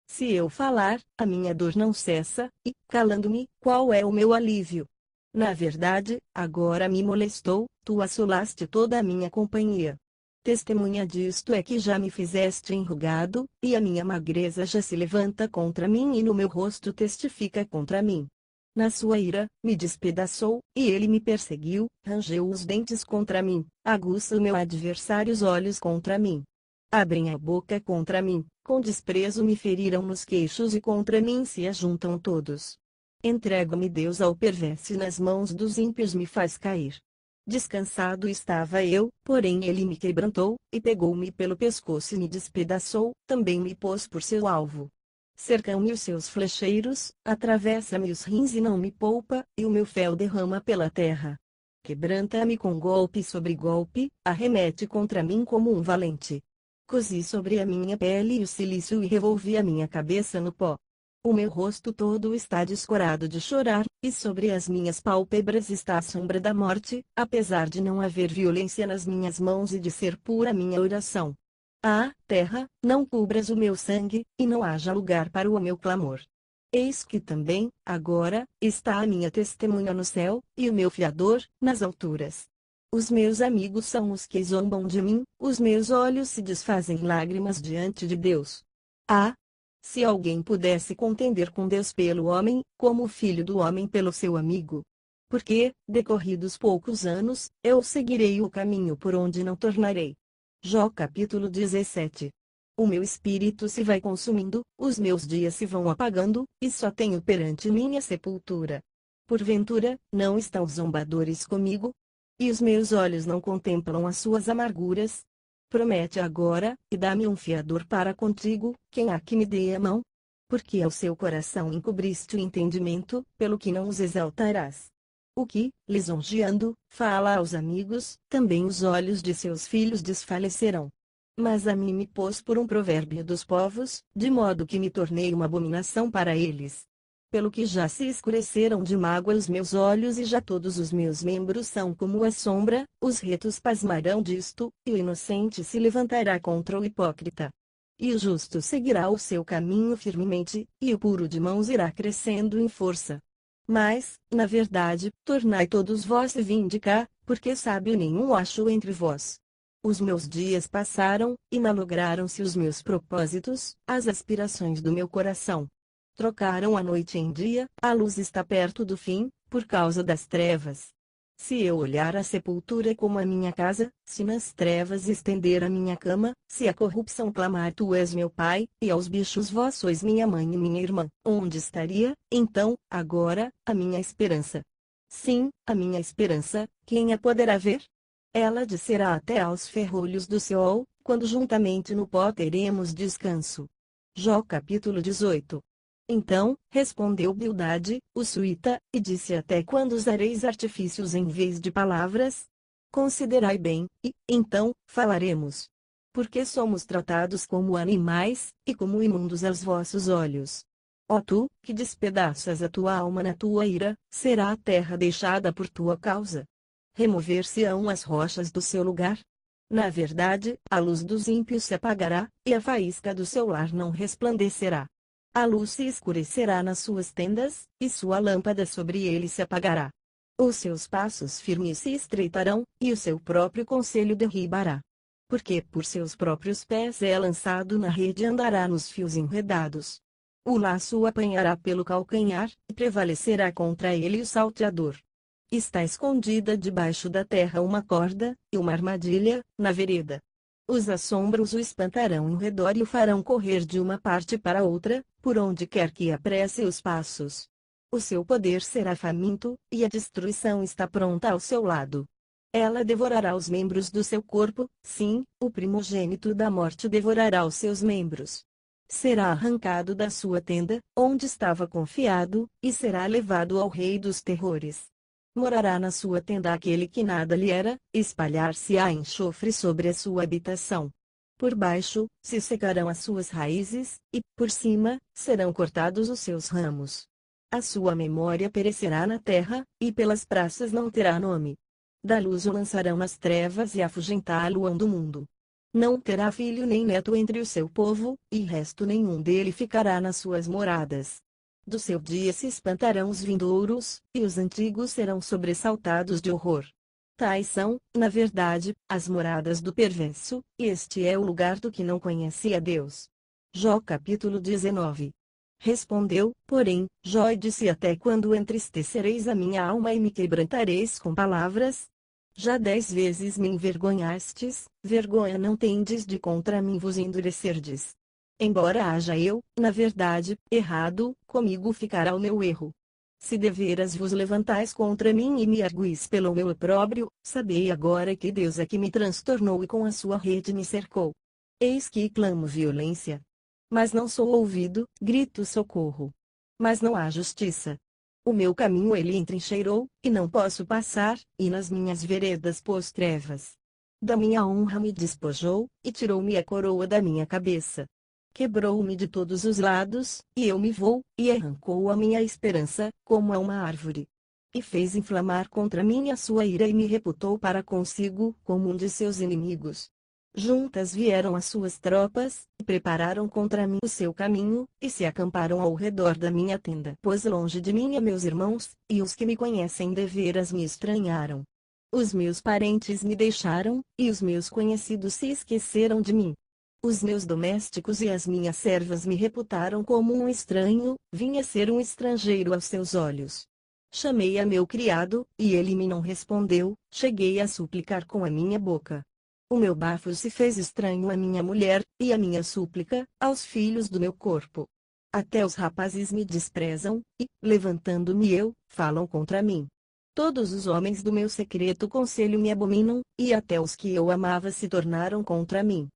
Se eu falar, a minha dor não cessa, e, calando-me, qual é o meu alívio? Na verdade, agora me molestou, tu assolaste toda a minha companhia. Testemunha disto é que já me fizeste enrugado, e a minha magreza já se levanta contra mim e no meu rosto testifica contra mim. Na sua ira, me despedaçou, e ele me perseguiu, rangeu os dentes contra mim, aguça o meu adversário os olhos contra mim. Abrem a boca contra mim, com desprezo me feriram nos queixos e contra mim se ajuntam todos. Entrega-me Deus ao perverso e nas mãos dos ímpios me faz cair. Descansado estava eu, porém ele me quebrantou, e pegou-me pelo pescoço e me despedaçou, também me pôs por seu alvo. Cercam-me os seus flecheiros, atravessa-me os rins e não me poupa, e o meu fel derrama pela terra. Quebranta-me com golpe sobre golpe, arremete contra mim como um valente. Cozi sobre a minha pele o cilício e revolvi a minha cabeça no pó. O meu rosto todo está descorado de chorar, e sobre as minhas pálpebras está a sombra da morte, apesar de não haver violência nas minhas mãos e de ser pura minha oração. Ah, terra, não cubras o meu sangue, e não haja lugar para o meu clamor. Eis que também, agora, está a minha testemunha no céu, e o meu fiador, nas alturas. Os meus amigos são os que zombam de mim, os meus olhos se desfazem em lágrimas diante de Deus. Ah! Se alguém pudesse contender com Deus pelo homem, como o filho do homem pelo seu amigo. Porque, decorridos poucos anos, eu seguirei o caminho por onde não tornarei. Jó capítulo 17. O meu espírito se vai consumindo, os meus dias se vão apagando, e só tenho perante mim a sepultura. Porventura, não estão os zombadores comigo? E os meus olhos não contemplam as suas amarguras? Promete agora, e dá-me um fiador para contigo, quem há que me dê a mão? Porque ao seu coração encobriste o entendimento, pelo que não os exaltarás. O que, lisonjeando, fala aos amigos, também os olhos de seus filhos desfalecerão. Mas a mim me pôs por um provérbio dos povos, de modo que me tornei uma abominação para eles. Pelo que já se escureceram de mágoa os meus olhos e já todos os meus membros são como a sombra, os retos pasmarão disto, e o inocente se levantará contra o hipócrita. E o justo seguirá o seu caminho firmemente, e o puro de mãos irá crescendo em força. Mas, na verdade, tornai todos vós e vinde cá, porque sábio nenhum acho entre vós. Os meus dias passaram, e malograram-se os meus propósitos, as aspirações do meu coração. Trocaram a noite em dia, a luz está perto do fim, por causa das trevas. Se eu olhar a sepultura como a minha casa, se nas trevas estender a minha cama, se a corrupção clamar tu és meu pai, e aos bichos vós sois minha mãe e minha irmã, onde estaria, então, agora, a minha esperança? Sim, a minha esperança, quem a poderá ver? Ela descerá até aos ferrolhos do Seol, quando juntamente no pó teremos descanso. Jó capítulo 18. Então, respondeu Bildade, o suíta, e disse: até quando usareis artifícios em vez de palavras? Considerai bem, e, então, falaremos. Porque somos tratados como animais, e como imundos aos vossos olhos. Ó tu, que despedaças a tua alma na tua ira, será a terra deixada por tua causa. Remover-se-ão as rochas do seu lugar? Na verdade, a luz dos ímpios se apagará, e a faísca do seu lar não resplandecerá. A luz se escurecerá nas suas tendas, e sua lâmpada sobre ele se apagará. Os seus passos firmes se estreitarão, e o seu próprio conselho derribará. Porque por seus próprios pés é lançado na rede e andará nos fios enredados. O laço o apanhará pelo calcanhar, e prevalecerá contra ele o salteador. Está escondida debaixo da terra uma corda, e uma armadilha, na vereda. Os assombros o espantarão em redor e o farão correr de uma parte para outra, por onde quer que apresse os passos. O seu poder será faminto, e a destruição está pronta ao seu lado. Ela devorará os membros do seu corpo, sim, o primogênito da morte devorará os seus membros. Será arrancado da sua tenda, onde estava confiado, e será levado ao rei dos terrores. Morará na sua tenda aquele que nada lhe era, espalhar-se-á enxofre sobre a sua habitação. Por baixo, se secarão as suas raízes, e, por cima, serão cortados os seus ramos. A sua memória perecerá na terra, e pelas praças não terá nome. Da luz o lançarão nas trevas e afugentá-lo-ão do mundo. Não terá filho nem neto entre o seu povo, e resto nenhum dele ficará nas suas moradas. Do seu dia se espantarão os vindouros, e os antigos serão sobressaltados de horror. Tais são, na verdade, as moradas do perverso, e este é o lugar do que não conhece a Deus. Jó capítulo 19. Respondeu, porém, Jó e disse: até quando entristecereis a minha alma e me quebrantareis com palavras? Já 10 vezes me envergonhastes, vergonha não tendes de contra mim vos endurecerdes. Embora haja eu, na verdade, errado, comigo ficará o meu erro. Se deveras vos levantais contra mim e me arguís pelo meu opróbrio, sabei agora que Deus é que me transtornou e com a sua rede me cercou. Eis que clamo violência. Mas não sou ouvido, grito socorro. Mas não há justiça. O meu caminho ele entrincheirou, e não posso passar, e nas minhas veredas pôs trevas. Da minha honra me despojou, e tirou-me a coroa da minha cabeça. Quebrou-me de todos os lados, e eu me vou, e arrancou a minha esperança, como a uma árvore. E fez inflamar contra mim a sua ira e me reputou para consigo, como um de seus inimigos. Juntas vieram as suas tropas, e prepararam contra mim o seu caminho, e se acamparam ao redor da minha tenda. Pois longe de mim meus irmãos, e os que me conhecem deveras me estranharam. Os meus parentes me deixaram, e os meus conhecidos se esqueceram de mim. Os meus domésticos e as minhas servas me reputaram como um estranho, vinha ser um estrangeiro aos seus olhos. Chamei a meu criado, e ele me não respondeu, cheguei a suplicar com a minha boca. O meu bafo se fez estranho à minha mulher, e a minha súplica, aos filhos do meu corpo. Até os rapazes me desprezam, e, levantando-me eu, falam contra mim. Todos os homens do meu secreto conselho me abominam, e até os que eu amava se tornaram contra mim.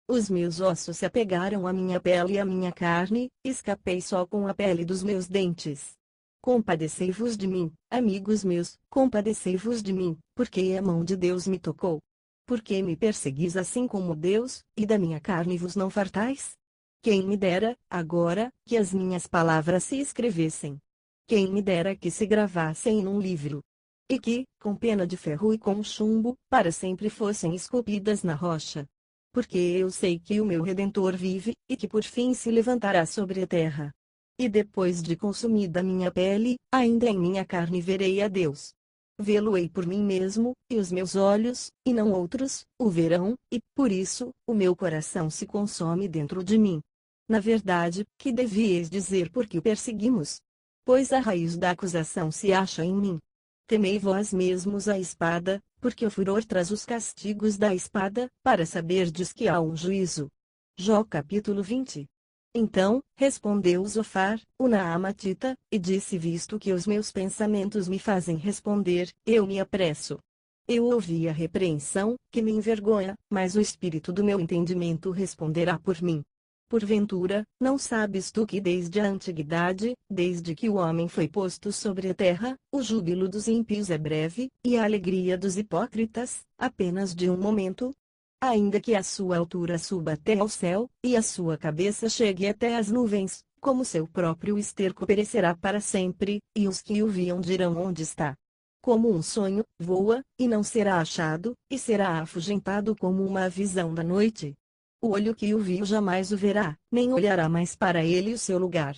Os meus ossos se apegaram à minha pele e à minha carne, escapei só com a pele dos meus dentes. Compadecei-vos de mim, amigos meus, compadecei-vos de mim, porque a mão de Deus me tocou. Porque me perseguis assim como Deus, e da minha carne vos não fartais? Quem me dera, agora, que as minhas palavras se escrevessem. Quem me dera que se gravassem num livro. E que, com pena de ferro e com chumbo, para sempre fossem esculpidas na rocha. Porque eu sei que o meu Redentor vive, e que por fim se levantará sobre a terra. E depois de consumida minha pele, ainda em minha carne verei a Deus. Vê-lo-ei por mim mesmo, e os meus olhos, e não outros, o verão, e, por isso, o meu coração se consome dentro de mim. Na verdade, que devieis dizer porque o perseguimos? Pois a raiz da acusação se acha em mim. Temei vós mesmos a espada, porque o furor traz os castigos da espada, para saberdes que há um juízo. Jó capítulo 20. Então, respondeu Zofar, o Naamatita, e disse: visto que os meus pensamentos me fazem responder, eu me apresso. Eu ouvi a repreensão, que me envergonha, mas o espírito do meu entendimento responderá por mim. Porventura, não sabes tu que desde a antiguidade, desde que o homem foi posto sobre a terra, o júbilo dos ímpios é breve, e a alegria dos hipócritas, apenas de um momento? Ainda que a sua altura suba até ao céu, e a sua cabeça chegue até as nuvens, como seu próprio esterco perecerá para sempre, e os que o viam dirão onde está. Como um sonho, voa, e não será achado, e será afugentado como uma visão da noite. O olho que o viu jamais o verá, nem olhará mais para ele o seu lugar.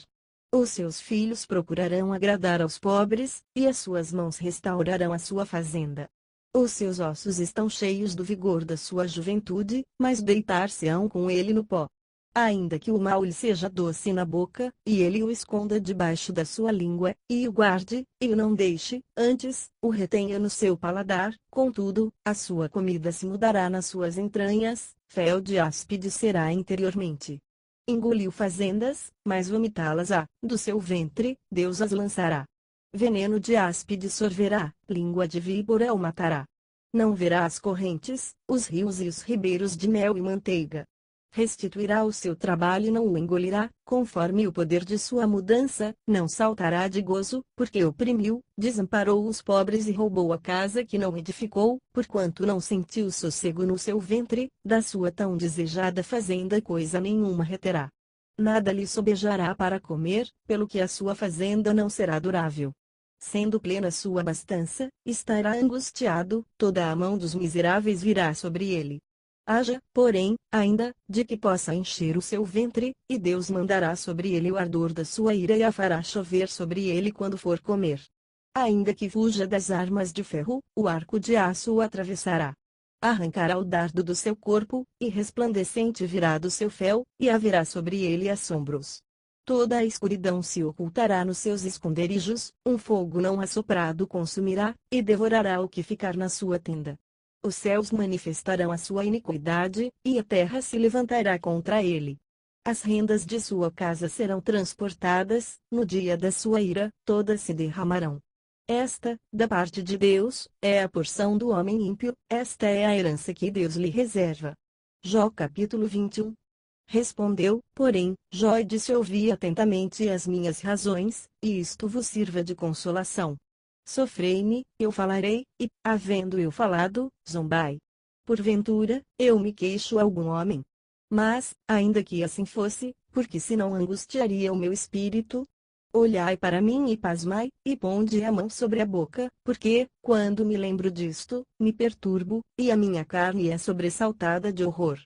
Os seus filhos procurarão agradar aos pobres, e as suas mãos restaurarão a sua fazenda. Os seus ossos estão cheios do vigor da sua juventude, mas deitar-se-ão com ele no pó. Ainda que o mal lhe seja doce na boca, e ele o esconda debaixo da sua língua, e o guarde, e o não deixe, antes, o retenha no seu paladar, contudo, a sua comida se mudará nas suas entranhas, fel de áspide será interiormente. Engoliu fazendas, mas vomitá-las-á, do seu ventre, Deus as lançará. Veneno de áspide sorverá, língua de víbora o matará. Não verá as correntes, os rios e os ribeiros de mel e manteiga. Restituirá o seu trabalho e não o engolirá, conforme o poder de sua mudança, não saltará de gozo, porque oprimiu, desamparou os pobres e roubou a casa que não edificou, porquanto não sentiu sossego no seu ventre, da sua tão desejada fazenda coisa nenhuma reterá. Nada lhe sobejará para comer, pelo que a sua fazenda não será durável. Sendo plena sua abastança, estará angustiado, toda a mão dos miseráveis virá sobre ele. Haja, porém, ainda, de que possa encher o seu ventre, e Deus mandará sobre ele o ardor da sua ira e a fará chover sobre ele quando for comer. Ainda que fuja das armas de ferro, o arco de aço o atravessará. Arrancará o dardo do seu corpo, e resplandecente virá do seu fel, e haverá sobre ele assombros. Toda a escuridão se ocultará nos seus esconderijos, um fogo não assoprado consumirá, e devorará o que ficar na sua tenda. Os céus manifestarão a sua iniquidade, e a terra se levantará contra ele. As rendas de sua casa serão transportadas, no dia da sua ira, todas se derramarão. Esta, da parte de Deus, é a porção do homem ímpio, esta é a herança que Deus lhe reserva. Jó capítulo 21. Respondeu, porém, Jó e disse: ouvi atentamente as minhas razões, e isto vos sirva de consolação. Sofrei-me, eu falarei, e, havendo eu falado, zombai. Porventura, eu me queixo a algum homem. Mas, ainda que assim fosse, porque se não angustiaria o meu espírito? Olhai para mim e pasmai, e ponde a mão sobre a boca, porque, quando me lembro disto, me perturbo, e a minha carne é sobressaltada de horror.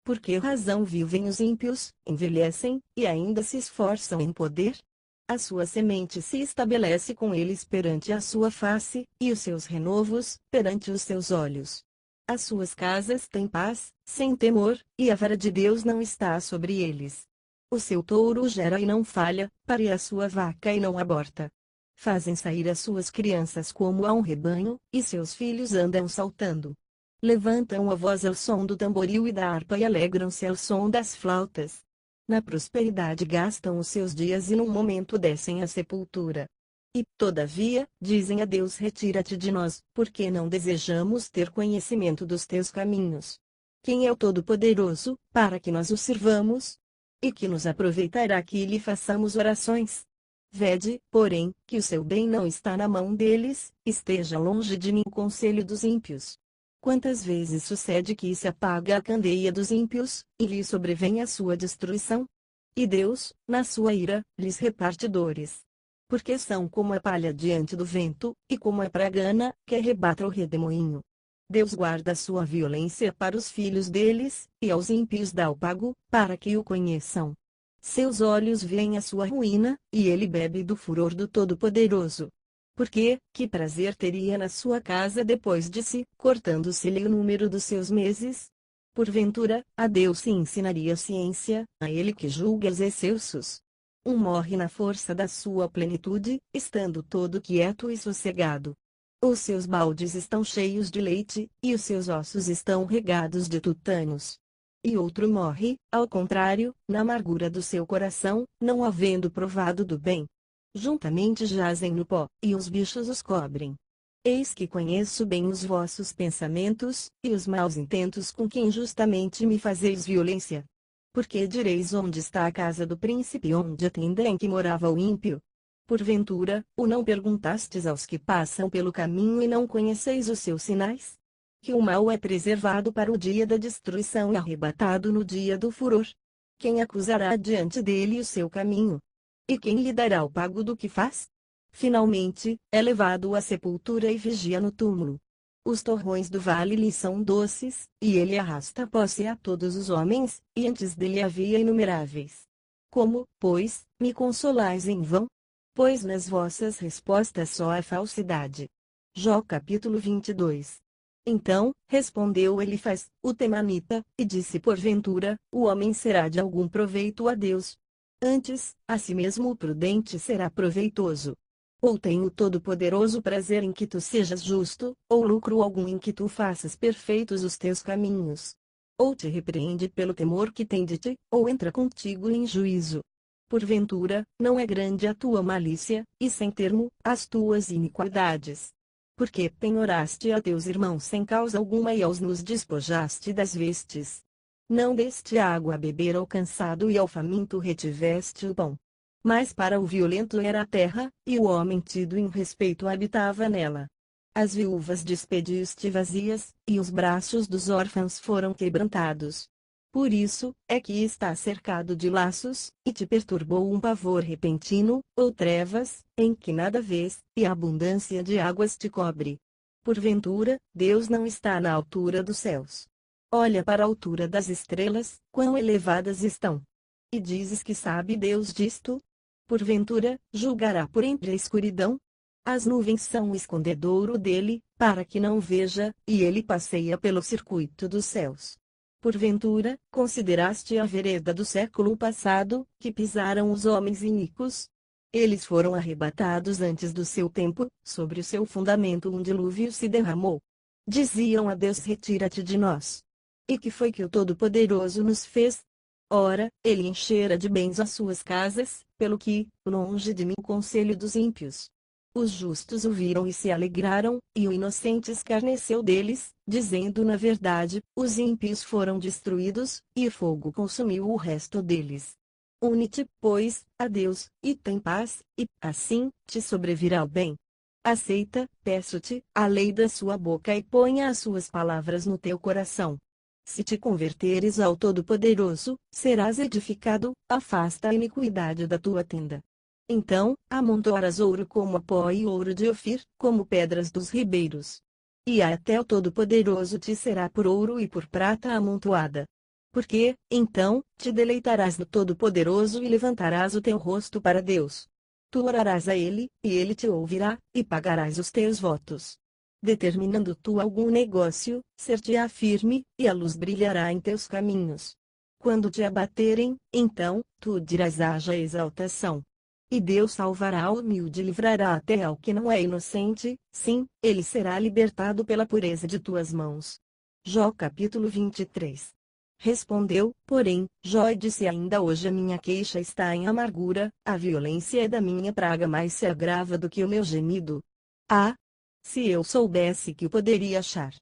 Por que razão vivem os ímpios, envelhecem, e ainda se esforçam em poder? A sua semente se estabelece com eles perante a sua face, e os seus renovos, perante os seus olhos. As suas casas têm paz, sem temor, e a vara de Deus não está sobre eles. O seu touro gera e não falha, pare a sua vaca e não aborta. Fazem sair as suas crianças como a um rebanho, e seus filhos andam saltando. Levantam a voz ao som do tamboril e da harpa e alegram-se ao som das flautas. Na prosperidade gastam os seus dias e num momento descem à sepultura. E, todavia, dizem a Deus: retira-te de nós, porque não desejamos ter conhecimento dos teus caminhos. Quem é o Todo-Poderoso, para que nós o sirvamos? E que nos aproveitará que lhe façamos orações? Vede, porém, que o seu bem não está na mão deles, esteja longe de mim o conselho dos ímpios. Quantas vezes sucede que se apaga a candeia dos ímpios, e lhe sobrevém a sua destruição? E Deus, na sua ira, lhes reparte dores. Porque são como a palha diante do vento, e como a pragana, que arrebata o redemoinho. Deus guarda a sua violência para os filhos deles, e aos ímpios dá o pago, para que o conheçam. Seus olhos veem a sua ruína, e ele bebe do furor do Todo-Poderoso. Porque, que prazer teria na sua casa depois de si, cortando-se-lhe o número dos seus meses? Porventura, a Deus se ensinaria ciência, a ele que julga os excessos. Um morre na força da sua plenitude, estando todo quieto e sossegado. Os seus baldes estão cheios de leite, e os seus ossos estão regados de tutanos. E outro morre, ao contrário, na amargura do seu coração, não havendo provado do bem. Juntamente jazem no pó, e os bichos os cobrem. Eis que conheço bem os vossos pensamentos, e os maus intentos com que injustamente me fazeis violência. Porque direis: onde está a casa do príncipe, onde a tenda em que morava o ímpio? Porventura, o não perguntastes aos que passam pelo caminho e não conheceis os seus sinais? Que o mal é preservado para o dia da destruição e arrebatado no dia do furor. Quem acusará diante dele o seu caminho? E quem lhe dará o pago do que faz? Finalmente, é levado à sepultura e vigia no túmulo. Os torrões do vale lhe são doces, e ele arrasta a posse a todos os homens, e antes dele havia inumeráveis. Como, pois, me consolais em vão? Pois nas vossas respostas só há falsidade. Jó capítulo 22. Então, respondeu Elifaz, o temanita, e disse: porventura, o homem será de algum proveito a Deus? Antes, a si mesmo o prudente será proveitoso. Ou tem o Todo-Poderoso prazer em que tu sejas justo, ou lucro algum em que tu faças perfeitos os teus caminhos? Ou te repreende pelo temor que tem de ti, ou entra contigo em juízo? Porventura, não é grande a tua malícia, e sem termo, as tuas iniquidades? Porque penhoraste a teus irmãos sem causa alguma e aos nus despojaste das vestes? Não deste água a beber ao cansado e ao faminto retiveste o pão. Mas para o violento era a terra, e o homem tido em respeito habitava nela. As viúvas despediste vazias, e os braços dos órfãos foram quebrantados. Por isso, é que está cercado de laços, e te perturbou um pavor repentino, ou trevas, em que nada vês, e a abundância de águas te cobre. Porventura, Deus não está na altura dos céus. Olha para a altura das estrelas, quão elevadas estão. E dizes que sabe Deus disto? Porventura, julgará por entre a escuridão? As nuvens são o escondedouro dele, para que não veja, e ele passeia pelo circuito dos céus. Porventura, consideraste a vereda do século passado, que pisaram os homens iníquos? Eles foram arrebatados antes do seu tempo, sobre o seu fundamento um dilúvio se derramou. Diziam a Deus: retira-te de nós. E que foi que o Todo-Poderoso nos fez? Ora, ele enchera de bens as suas casas, pelo que, longe de mim o conselho dos ímpios. Os justos o viram e se alegraram, e o inocente escarneceu deles, dizendo: na verdade, os ímpios foram destruídos, e o fogo consumiu o resto deles. Une-te, pois, a Deus, e tem paz, e, assim, te sobrevirá o bem. Aceita, peço-te, a lei da sua boca e ponha as suas palavras no teu coração. Se te converteres ao Todo-Poderoso, serás edificado, afasta a iniquidade da tua tenda. Então, amontoarás ouro como a pó e ouro de Ofir, como pedras dos ribeiros. E até o Todo-Poderoso te será por ouro e por prata amontoada. Porque, então, te deleitarás no Todo-Poderoso e levantarás o teu rosto para Deus. Tu orarás a Ele, e Ele te ouvirá, e pagarás os teus votos. Determinando tu algum negócio, ser-te-á firme, e a luz brilhará em teus caminhos. Quando te abaterem, então, tu dirás: haja exaltação. E Deus salvará o humilde e livrará até ao que não é inocente, sim, ele será libertado pela pureza de tuas mãos. Jó capítulo 23. Respondeu, porém, Jó e disse: ainda hoje a minha queixa está em amargura, a violência da minha praga mais se agrava do que o meu gemido. Ah! Se eu soubesse que o poderia achar,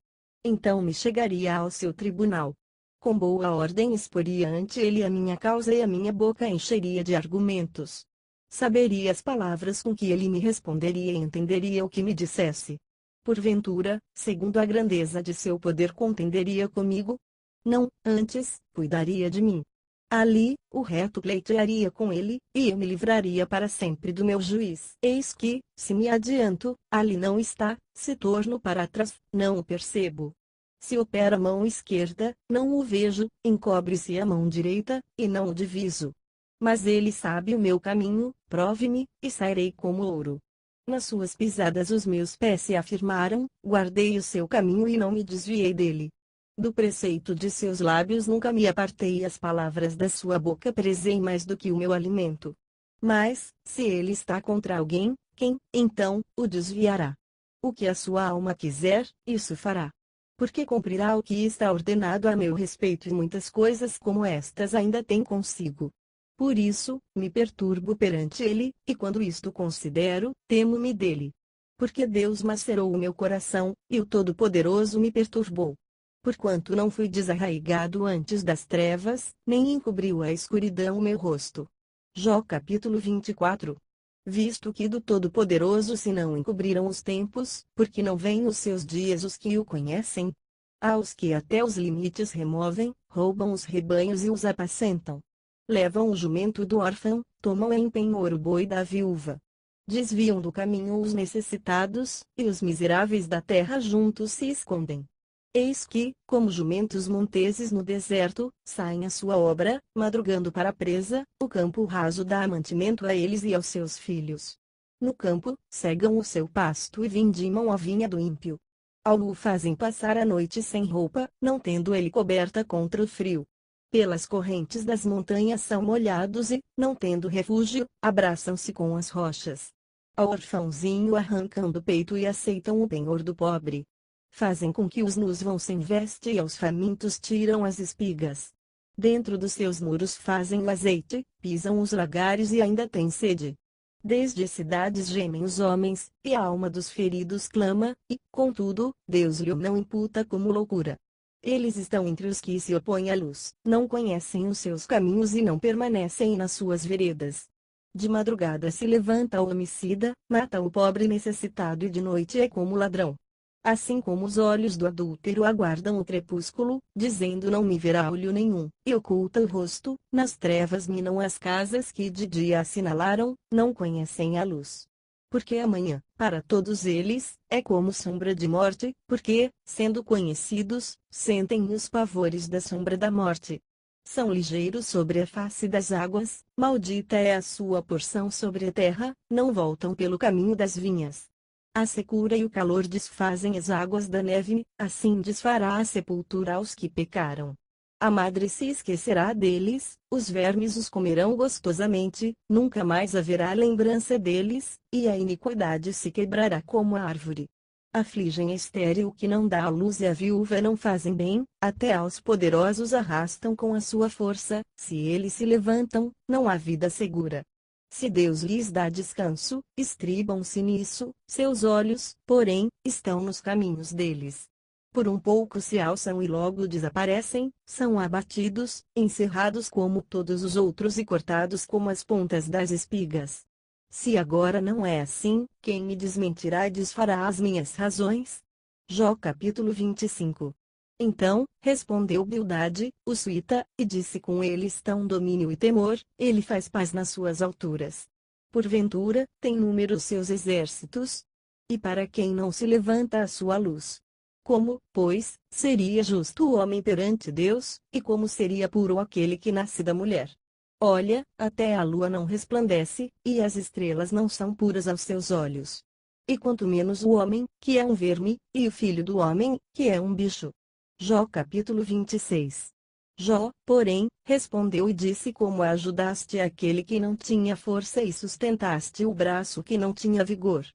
então me chegaria ao seu tribunal. Com boa ordem exporia ante ele a minha causa e a minha boca encheria de argumentos. Saberia as palavras com que ele me responderia e entenderia o que me dissesse. Porventura, segundo a grandeza de seu poder contenderia comigo? Não, antes, cuidaria de mim. Ali, o reto pleitearia com ele, e eu me livraria para sempre do meu juiz. Eis que, se me adianto, ali não está, se torno para trás, não o percebo. Se opera a mão esquerda, não o vejo, encobre-se a mão direita, e não o diviso. Mas ele sabe o meu caminho, prove-me, e sairei como ouro. Nas suas pisadas os meus pés se afirmaram, guardei o seu caminho e não me desviei dele. Do preceito de seus lábios nunca me apartei e as palavras da sua boca prezei mais do que o meu alimento. Mas, se ele está contra alguém, quem, então, o desviará? O que a sua alma quiser, isso fará. Porque cumprirá o que está ordenado a meu respeito e muitas coisas como estas ainda tem consigo. Por isso, me perturbo perante ele, e quando isto considero, temo-me dele. Porque Deus macerou o meu coração, e o Todo-Poderoso me perturbou. Porquanto não fui desarraigado antes das trevas, nem encobriu a escuridão o meu rosto. Jó capítulo 24. Visto que do Todo-Poderoso se não encobriram os tempos, porque não vêm os seus dias os que o conhecem. Aos que até os limites removem, roubam os rebanhos e os apacentam. Levam o jumento do órfão, tomam em penhor o boi da viúva. Desviam do caminho os necessitados, e os miseráveis da terra juntos se escondem. Eis que, como jumentos monteses no deserto, saem a sua obra, madrugando para a presa, o campo raso dá mantimento a eles e aos seus filhos. No campo, cegam o seu pasto e vindimam a vinha do ímpio. Ao o fazem passar a noite sem roupa, não tendo ele coberta contra o frio. Pelas correntes das montanhas são molhados e, não tendo refúgio, abraçam-se com as rochas. Ao orfãozinho arrancam do peito e aceitam o penhor do pobre. Fazem com que os nus vão sem veste e aos famintos tiram as espigas. Dentro dos seus muros fazem o azeite, pisam os lagares e ainda têm sede. Desde cidades gemem os homens, e a alma dos feridos clama, e, contudo, Deus lhe o não imputa como loucura. Eles estão entre os que se opõem à luz, não conhecem os seus caminhos e não permanecem nas suas veredas. De madrugada se levanta o homicida, mata o pobre necessitado e de noite é como ladrão. Assim como os olhos do adúltero aguardam o crepúsculo, dizendo não me verá olho nenhum, e oculta o rosto, nas trevas minam as casas que de dia assinalaram, não conhecem a luz. Porque amanhã, para todos eles, é como sombra de morte, porque, sendo conhecidos, sentem os pavores da sombra da morte. São ligeiros sobre a face das águas, maldita é a sua porção sobre a terra, não voltam pelo caminho das vinhas. A secura e o calor desfazem as águas da neve, assim desfará a sepultura aos que pecaram. A madre se esquecerá deles, os vermes os comerão gostosamente, nunca mais haverá lembrança deles, e a iniquidade se quebrará como a árvore. Afligem a estéril que não dá à luz e a viúva não fazem bem, até aos poderosos arrastam com a sua força, se eles se levantam, não há vida segura. Se Deus lhes dá descanso, estribam-se nisso, seus olhos, porém, estão nos caminhos deles. Por um pouco se alçam e logo desaparecem, são abatidos, encerrados como todos os outros e cortados como as pontas das espigas. Se agora não é assim, quem me desmentirá e desfará as minhas razões? Jó capítulo 25. Então, respondeu Bildade, o suíta, e disse: com ele estão domínio e temor, ele faz paz nas suas alturas. Porventura, tem número os seus exércitos? E para quem não se levanta a sua luz? Como, pois, seria justo o homem perante Deus, e como seria puro aquele que nasce da mulher? Olha, até a lua não resplandece, e as estrelas não são puras aos seus olhos. E quanto menos o homem, que é um verme, e o filho do homem, que é um bicho. Jó capítulo 26. Jó, porém, respondeu e disse: como ajudaste aquele que não tinha força e sustentaste o braço que não tinha vigor?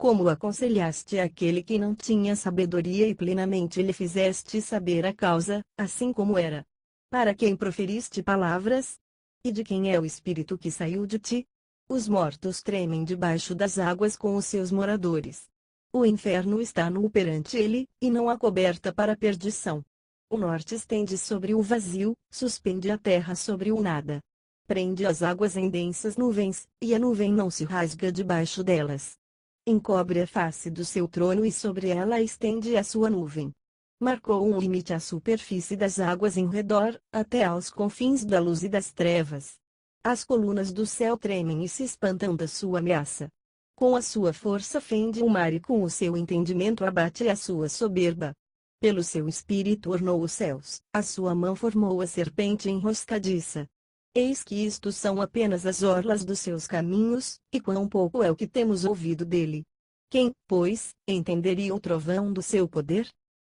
Como aconselhaste aquele que não tinha sabedoria e plenamente lhe fizeste saber a causa, assim como era. Para quem proferiste palavras? E de quem é o espírito que saiu de ti? Os mortos tremem debaixo das águas com os seus moradores. O inferno está nu perante ele, e não há coberta para a perdição. O norte estende sobre o vazio, suspende a terra sobre o nada. Prende as águas em densas nuvens, e a nuvem não se rasga debaixo delas. Encobre a face do seu trono e sobre ela estende a sua nuvem. Marcou um limite à superfície das águas em redor, até aos confins da luz e das trevas. As colunas do céu tremem e se espantam da sua ameaça. Com a sua força fende o mar e com o seu entendimento abate a sua soberba. Pelo seu espírito ornou os céus, a sua mão formou a serpente enroscadiça. Eis que isto são apenas as orlas dos seus caminhos, e quão pouco é o que temos ouvido dele. Quem, pois, entenderia o trovão do seu poder?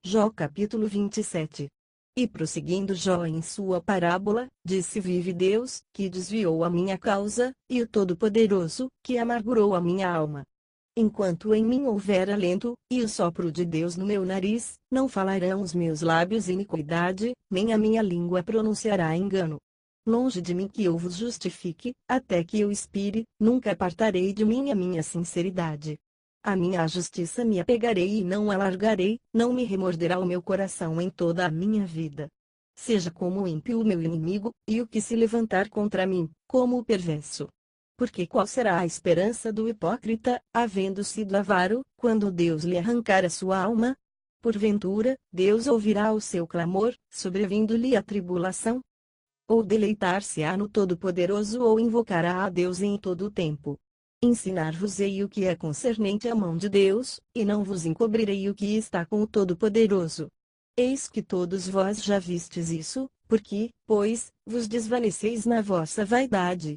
Jó capítulo 27. E prosseguindo Jó em sua parábola, disse: Vive Deus, que desviou a minha causa, e o Todo-Poderoso, que amargurou a minha alma. Enquanto em mim houver alento, e o sopro de Deus no meu nariz, não falarão os meus lábios iniquidade, nem a minha língua pronunciará engano. Longe de mim que eu vos justifique, até que eu expire, nunca apartarei de mim a minha sinceridade. A minha justiça me apegarei e não alargarei, não me remorderá o meu coração em toda a minha vida. Seja como o ímpio o meu inimigo, e o que se levantar contra mim, como o perverso. Porque qual será a esperança do hipócrita, havendo sido avaro, quando Deus lhe arrancar a sua alma? Porventura, Deus ouvirá o seu clamor, sobrevindo-lhe a tribulação? Ou deleitar-se-á no Todo-Poderoso ou invocará a Deus em todo o tempo? Ensinar-vos-ei o que é concernente à mão de Deus, e não vos encobrirei o que está com o Todo-Poderoso. Eis que todos vós já vistes isso, porque, pois, vos desvaneceis na vossa vaidade.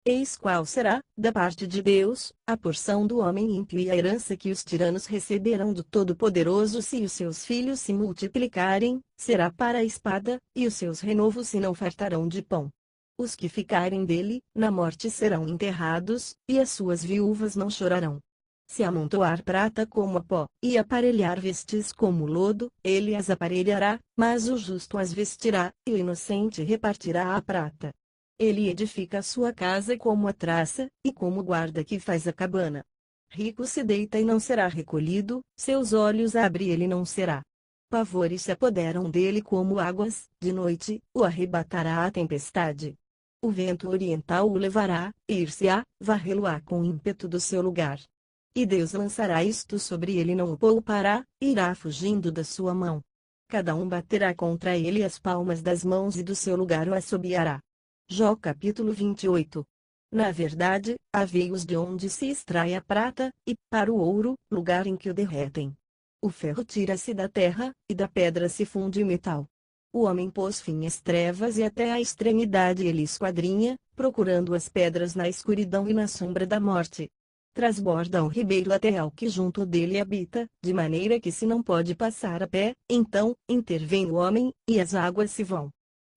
Eis qual será, da parte de Deus, a porção do homem ímpio e a herança que os tiranos receberão do Todo-Poderoso se os seus filhos se multiplicarem, será para a espada, e os seus renovos se não fartarão de pão. Os que ficarem dele, na morte serão enterrados, e as suas viúvas não chorarão. Se amontoar prata como a pó, e aparelhar vestes como lodo, ele as aparelhará, mas o justo as vestirá, e o inocente repartirá a prata. Ele edifica a sua casa como a traça, e como o guarda que faz a cabana. Rico se deita e não será recolhido, seus olhos abre e ele não será. Pavores se apoderam dele como águas, de noite, o arrebatará a tempestade. O vento oriental o levará, ir-se-á, varrê-lo-á com ímpeto do seu lugar. E Deus lançará isto sobre ele e não o poupará, irá fugindo da sua mão. Cada um baterá contra ele as palmas das mãos e do seu lugar o assobiará. Jó capítulo 28. Na verdade, há veios de onde se extrai a prata, e, para o ouro, lugar em que o derretem. O ferro tira-se da terra, e da pedra se funde o metal. O homem pôs fim às trevas e até à extremidade ele esquadrinha, procurando as pedras na escuridão e na sombra da morte. Trasborda o ribeiro até ao que junto dele habita, de maneira que se não pode passar a pé, então, intervém o homem, e as águas se vão.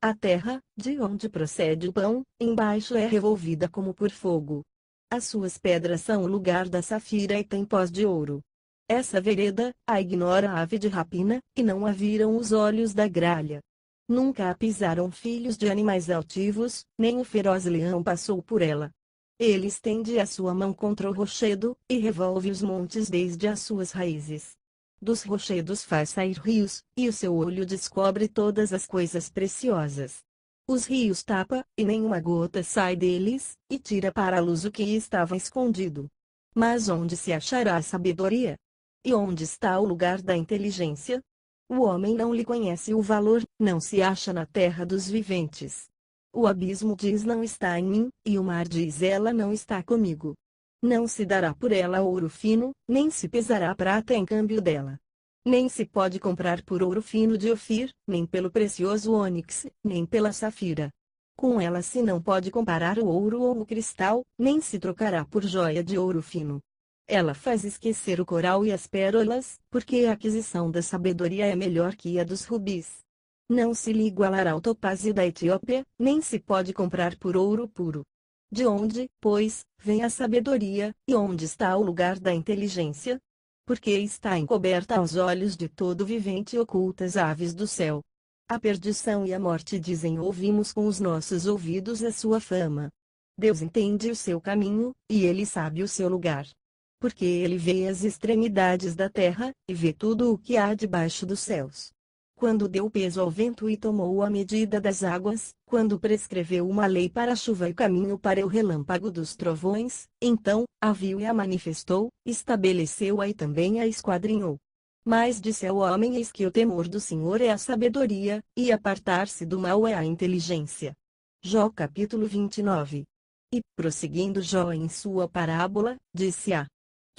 A terra, de onde procede o pão, embaixo é revolvida como por fogo. As suas pedras são o lugar da safira e tem pós de ouro. Essa vereda, a ignora a ave de rapina, e não a viram os olhos da gralha. Nunca a pisaram filhos de animais altivos, nem o feroz leão passou por ela. Ele estende a sua mão contra o rochedo, e revolve os montes desde as suas raízes. Dos rochedos faz sair rios, e o seu olho descobre todas as coisas preciosas. Os rios tapa, e nenhuma gota sai deles, e tira para a luz o que estava escondido. Mas onde se achará a sabedoria? E onde está o lugar da inteligência? O homem não lhe conhece o valor, não se acha na terra dos viventes. O abismo diz: não está em mim, e o mar diz: ela não está comigo. Não se dará por ela ouro fino, nem se pesará prata em câmbio dela. Nem se pode comprar por ouro fino de Ofir, nem pelo precioso ônix, nem pela safira. Com ela se não pode comparar o ouro ou o cristal, nem se trocará por joia de ouro fino. Ela faz esquecer o coral e as pérolas, porque a aquisição da sabedoria é melhor que a dos rubis. Não se lhe igualará o topázio da Etiópia, nem se pode comprar por ouro puro. De onde, pois, vem a sabedoria, e onde está o lugar da inteligência? Porque está encoberta aos olhos de todo vivente e ocultas aves do céu. A perdição e a morte dizem: ouvimos com os nossos ouvidos a sua fama. Deus entende o seu caminho, e ele sabe o seu lugar. Porque ele vê as extremidades da terra, e vê tudo o que há debaixo dos céus. Quando deu peso ao vento e tomou a medida das águas, quando prescreveu uma lei para a chuva e caminho para o relâmpago dos trovões, então, a viu e a manifestou, estabeleceu-a e também a esquadrinhou. Mas disse ao homem: eis que o temor do Senhor é a sabedoria, e apartar-se do mal é a inteligência. Jó capítulo 29. E, prosseguindo Jó em sua parábola, disse: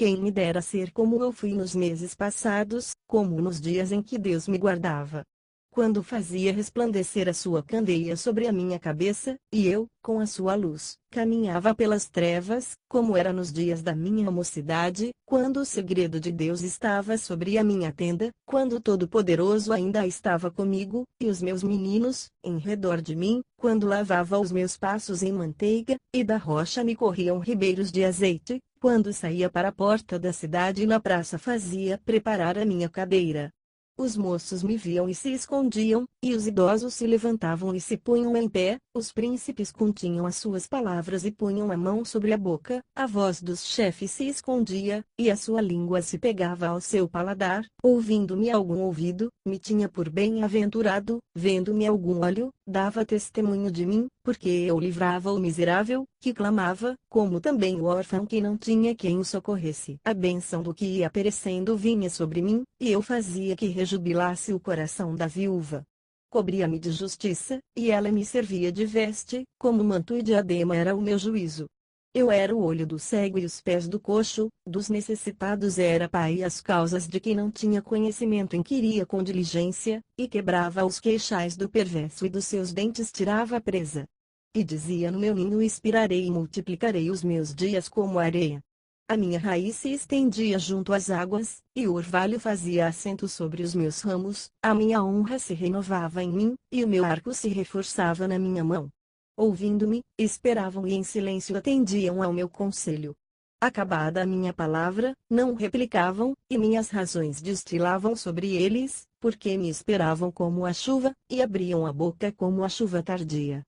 quem me dera ser como eu fui nos meses passados, como nos dias em que Deus me guardava. Quando fazia resplandecer a sua candeia sobre a minha cabeça, e eu, com a sua luz, caminhava pelas trevas, como era nos dias da minha mocidade, quando o segredo de Deus estava sobre a minha tenda, quando o Todo-Poderoso ainda estava comigo, e os meus meninos, em redor de mim, quando lavava os meus passos em manteiga, e da rocha me corriam ribeiros de azeite, quando saía para a porta da cidade e na praça fazia preparar a minha cadeira. Os moços me viam e se escondiam, e os idosos se levantavam e se punham em pé, os príncipes continham as suas palavras e punham a mão sobre a boca, a voz dos chefes se escondia, e a sua língua se pegava ao seu paladar, ouvindo-me algum ouvido, me tinha por bem-aventurado, vendo-me algum olho, dava testemunho de mim, porque eu livrava o miserável, que clamava, como também o órfão que não tinha quem o socorresse. A bênção do que ia perecendo vinha sobre mim, e eu fazia que rejubilasse o coração da viúva. Cobria-me de justiça, e ela me servia de veste, como manto e diadema era o meu juízo. Eu era o olho do cego e os pés do coxo, dos necessitados era pai e as causas de quem não tinha conhecimento inquiria com diligência, e quebrava os queixais do perverso e dos seus dentes tirava a presa. E dizia: no meu ninho expirarei e multiplicarei os meus dias como a areia. A minha raiz se estendia junto às águas, e o orvalho fazia assento sobre os meus ramos, a minha honra se renovava em mim, e o meu arco se reforçava na minha mão. Ouvindo-me, esperavam e em silêncio atendiam ao meu conselho. Acabada a minha palavra, não replicavam, e minhas razões destilavam sobre eles, porque me esperavam como a chuva, e abriam a boca como a chuva tardia.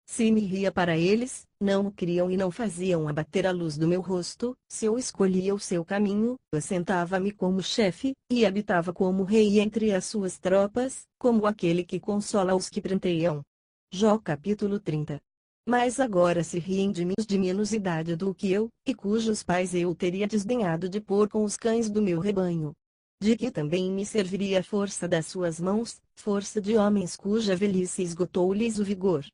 Se me ria para eles, não o criam e não faziam abater a luz do meu rosto, se eu escolhia o seu caminho, assentava-me como chefe, e habitava como rei entre as suas tropas, como aquele que consola os que pranteiam. Jó capítulo 30. Mas agora se riem de mim os de menos idade do que eu, e cujos pais eu teria desdenhado de pôr com os cães do meu rebanho. De que também me serviria a força das suas mãos, força de homens cuja velhice esgotou-lhes o vigor.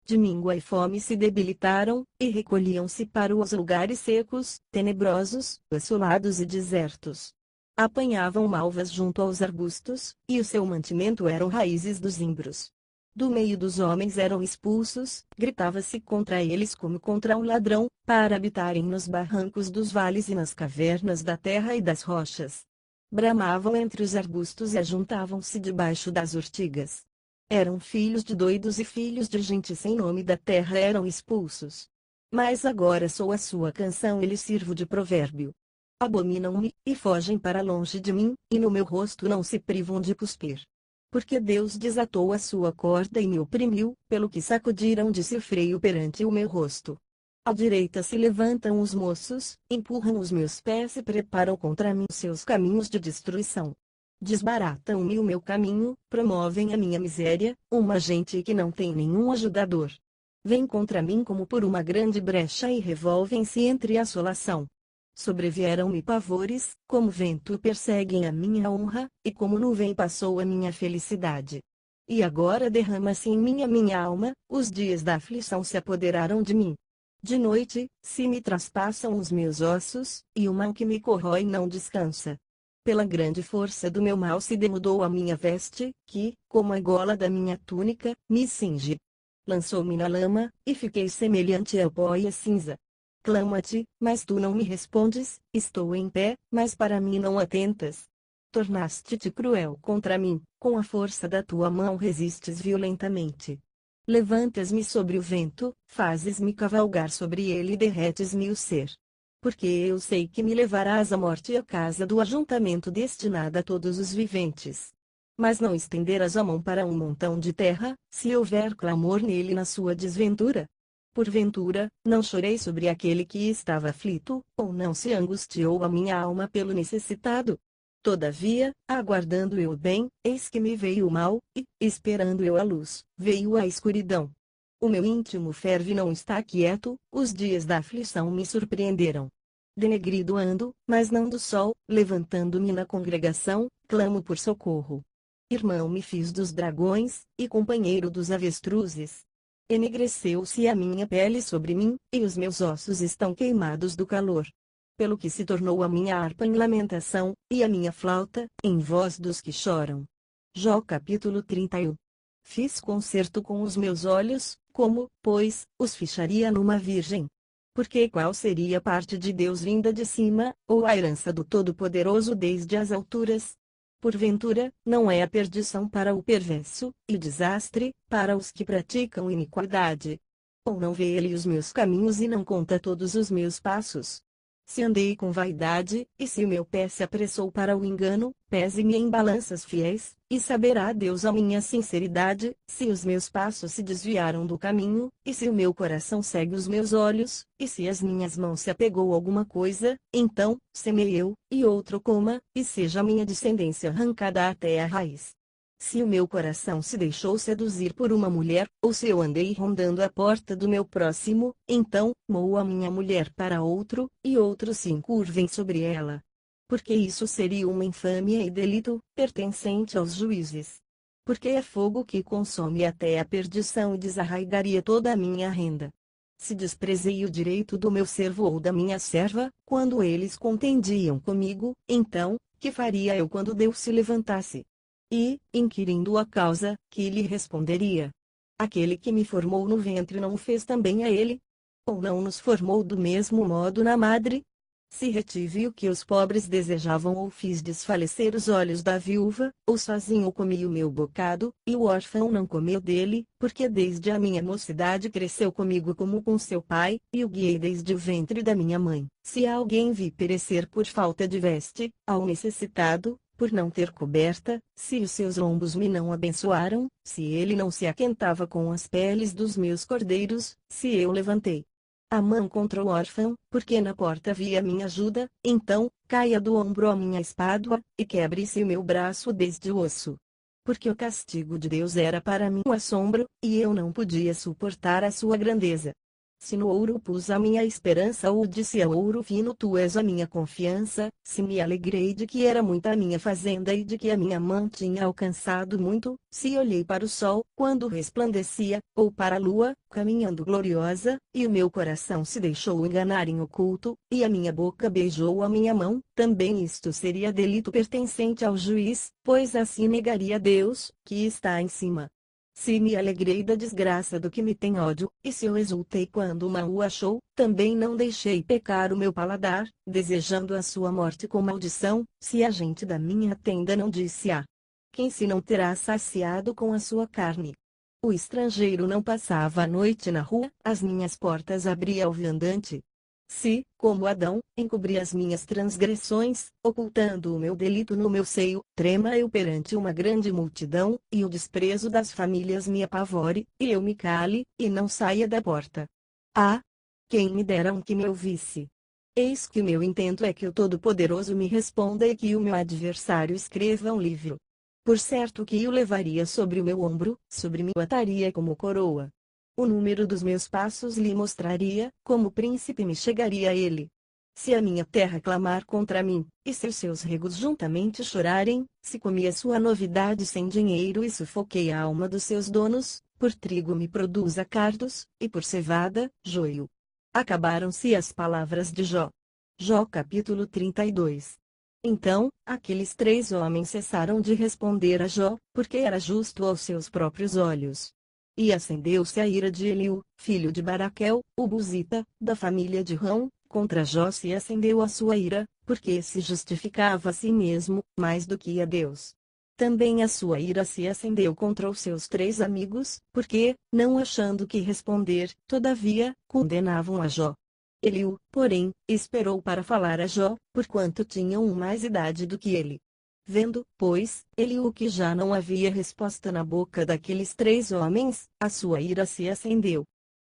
De míngua e fome se debilitaram, e recolhiam-se para os lugares secos, tenebrosos, assolados e desertos. Apanhavam malvas junto aos arbustos, e o seu mantimento eram raízes dos zimbros. Do meio dos homens eram expulsos, gritava-se contra eles como contra um ladrão, para habitarem nos barrancos dos vales e nas cavernas da terra e das rochas. Bramavam entre os arbustos e ajuntavam-se debaixo das urtigas. Eram filhos de doidos e filhos de gente sem nome da terra eram expulsos. Mas agora sou a sua canção e lhes sirvo de provérbio. Abominam-me, e fogem para longe de mim, e no meu rosto não se privam de cuspir. Porque Deus desatou a sua corda e me oprimiu, pelo que sacudiram de si freio perante o meu rosto. À direita se levantam os moços, empurram os meus pés e preparam contra mim seus caminhos de destruição. Desbaratam-me o meu caminho, promovem a minha miséria, uma gente que não tem nenhum ajudador. Vêm contra mim como por uma grande brecha e revolvem-se entre a assolação. Sobrevieram-me pavores, como vento perseguem a minha honra, e como nuvem passou a minha felicidade. E agora derrama-se em mim a minha alma, os dias da aflição se apoderaram de mim. De noite, se me traspassam os meus ossos, e o mal que me corrói não descansa. Pela grande força do meu mal se demudou a minha veste, que, como a gola da minha túnica, me cinge. Lançou-me na lama, e fiquei semelhante ao pó e à cinza. Clamo-te, mas tu não me respondes, estou em pé, mas para mim não atentas. Tornaste-te cruel contra mim, com a força da tua mão resistes violentamente. Levantas-me sobre o vento, fazes-me cavalgar sobre ele e derretes-me o ser. Porque eu sei que me levarás à morte e à casa do ajuntamento destinada a todos os viventes. Mas não estenderás a mão para um montão de terra, se houver clamor nele na sua desventura. Porventura, não chorei sobre aquele que estava aflito, ou não se angustiou a minha alma pelo necessitado? Todavia, aguardando eu o bem, eis que me veio o mal, e, esperando eu a luz, veio a escuridão. O meu íntimo ferve e não está quieto, os dias da aflição me surpreenderam. Denegrido ando, mas não do sol, levantando-me na congregação, clamo por socorro. Irmão me fiz dos dragões, e companheiro dos avestruzes. Enegreceu-se a minha pele sobre mim, e os meus ossos estão queimados do calor. Pelo que se tornou a minha harpa em lamentação, e a minha flauta, em voz dos que choram. Jó capítulo 31. Fiz concerto com os meus olhos, como, pois, os ficharia numa virgem? Porque qual seria a parte de Deus vinda de cima, ou a herança do Todo-Poderoso desde as alturas? Porventura, não é a perdição para o perverso, e desastre, para os que praticam iniquidade? Ou não vê ele os meus caminhos e não conta todos os meus passos? Se andei com vaidade, e se o meu pé se apressou para o engano, pese-me em balanças fiéis, e saberá Deus a minha sinceridade, se os meus passos se desviaram do caminho, e se o meu coração segue os meus olhos, e se as minhas mãos se apegou a alguma coisa, então, semeie eu, e outro coma, e seja a minha descendência arrancada até a raiz. Se o meu coração se deixou seduzir por uma mulher, ou se eu andei rondando a porta do meu próximo, então, moo a minha mulher para outro, e outros se encurvem sobre ela. Porque isso seria uma infâmia e delito, pertencente aos juízes. Porque é fogo que consome até a perdição e desarraigaria toda a minha renda. Se desprezei o direito do meu servo ou da minha serva, quando eles contendiam comigo, então, que faria eu quando Deus se levantasse? E, inquirindo a causa, que lhe responderia? Aquele que me formou no ventre não o fez também a ele? Ou não nos formou do mesmo modo na madre? Se retive o que os pobres desejavam ou fiz desfalecer os olhos da viúva, ou sozinho comi o meu bocado, e o órfão não comeu dele, porque desde a minha mocidade cresceu comigo como com seu pai, e o guiei desde o ventre da minha mãe. Se alguém vi perecer por falta de veste, ao necessitado, por não ter coberta, se os seus lombos me não abençoaram, se ele não se aquentava com as peles dos meus cordeiros, se eu levantei a mão contra o órfão, porque na porta vi a minha ajuda, então, caia do ombro a minha espádua, e quebre-se o meu braço desde o osso. Porque o castigo de Deus era para mim um assombro, e eu não podia suportar a sua grandeza. Se no ouro pus a minha esperança ou disse ao ouro fino tu és a minha confiança, se me alegrei de que era muita a minha fazenda e de que a minha mão tinha alcançado muito, se olhei para o sol, quando resplandecia, ou para a lua, caminhando gloriosa, e o meu coração se deixou enganar em oculto, e a minha boca beijou a minha mão, também isto seria delito pertencente ao juiz, pois assim negaria Deus, que está em cima. Se me alegrei da desgraça do que me tem ódio, e se eu exultei quando o mal o achou, também não deixei pecar o meu paladar, desejando a sua morte com maldição, se a gente da minha tenda não disse quem se não terá saciado com a sua carne. O estrangeiro não passava a noite na rua, as minhas portas abria ao viandante. Se, como Adão, encobri as minhas transgressões, ocultando o meu delito no meu seio, trema eu perante uma grande multidão, e o desprezo das famílias me apavore, e eu me cale, e não saia da porta. Ah! Quem me dera que me ouvisse! Eis que o meu intento é que o Todo-Poderoso me responda e que o meu adversário escreva um livro. Por certo que o levaria sobre o meu ombro, sobre mim o ataria como coroa. O número dos meus passos lhe mostraria, como príncipe me chegaria a ele. Se a minha terra clamar contra mim, e se os seus regos juntamente chorarem, se comi a sua novidade sem dinheiro e sufoquei a alma dos seus donos, por trigo me produza cardos, e por cevada, joio. Acabaram-se as palavras de Jó. Jó capítulo 32. Então, aqueles 3 homens cessaram de responder a Jó, porque era justo aos seus próprios olhos. E acendeu-se a ira de Eliú, filho de Baraquel, o Buzita, da família de Rão, contra Jó se acendeu a sua ira, porque se justificava a si mesmo, mais do que a Deus. Também a sua ira se acendeu contra os seus 3 amigos, porque, não achando que responder, todavia, condenavam a Jó. Eliú, porém, esperou para falar a Jó, porquanto tinham mais idade do que ele. Vendo, pois, Eliú que já não havia resposta na boca daqueles 3 homens, a sua ira se acendeu.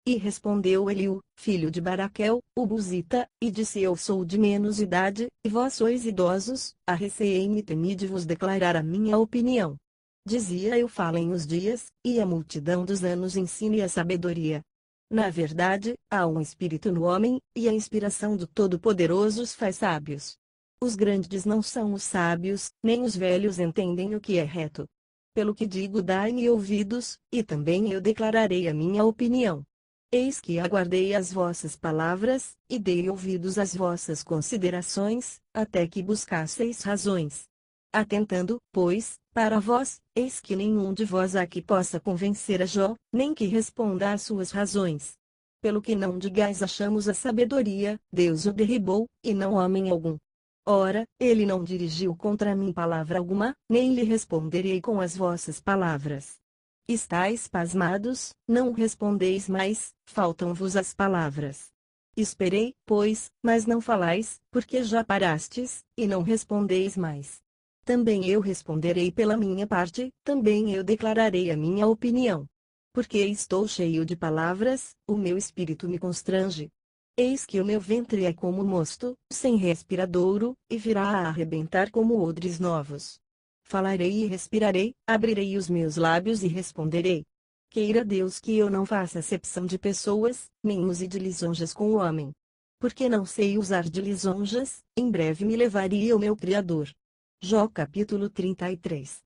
E respondeu Eliú, filho de Baraquel, o Buzita, e disse: Eu sou de menos idade, e vós sois idosos, arreceei-me e temi de vos declarar a minha opinião. Dizia eu: falem os dias, e a multidão dos anos ensine a sabedoria. Na verdade, há um espírito no homem, e a inspiração do Todo-Poderoso os faz sábios. Os grandes não são os sábios, nem os velhos entendem o que é reto. Pelo que digo, dai-me ouvidos, e também eu declararei a minha opinião. Eis que aguardei as vossas palavras, e dei ouvidos às vossas considerações, até que buscasseis razões. Atentando, pois, para vós, eis que nenhum de vós há que possa convencer a Jó, nem que responda às suas razões. Pelo que não digais: achamos a sabedoria, Deus o derribou, e não homem algum. Ora, ele não dirigiu contra mim palavra alguma, nem lhe responderei com as vossas palavras. Estais pasmados, não respondeis mais, faltam-vos as palavras. Esperei, pois, mas não falais, porque já parastes, e não respondeis mais. Também eu responderei pela minha parte, também eu declararei a minha opinião. Porque estou cheio de palavras, o meu espírito me constrange. Eis que o meu ventre é como mosto, sem respiradouro, e virá a arrebentar como odres novos. Falarei e respirarei, abrirei os meus lábios e responderei. Queira Deus que eu não faça acepção de pessoas, nem use de lisonjas com o homem. Porque não sei usar de lisonjas, em breve me levaria o meu Criador. Jó capítulo 33.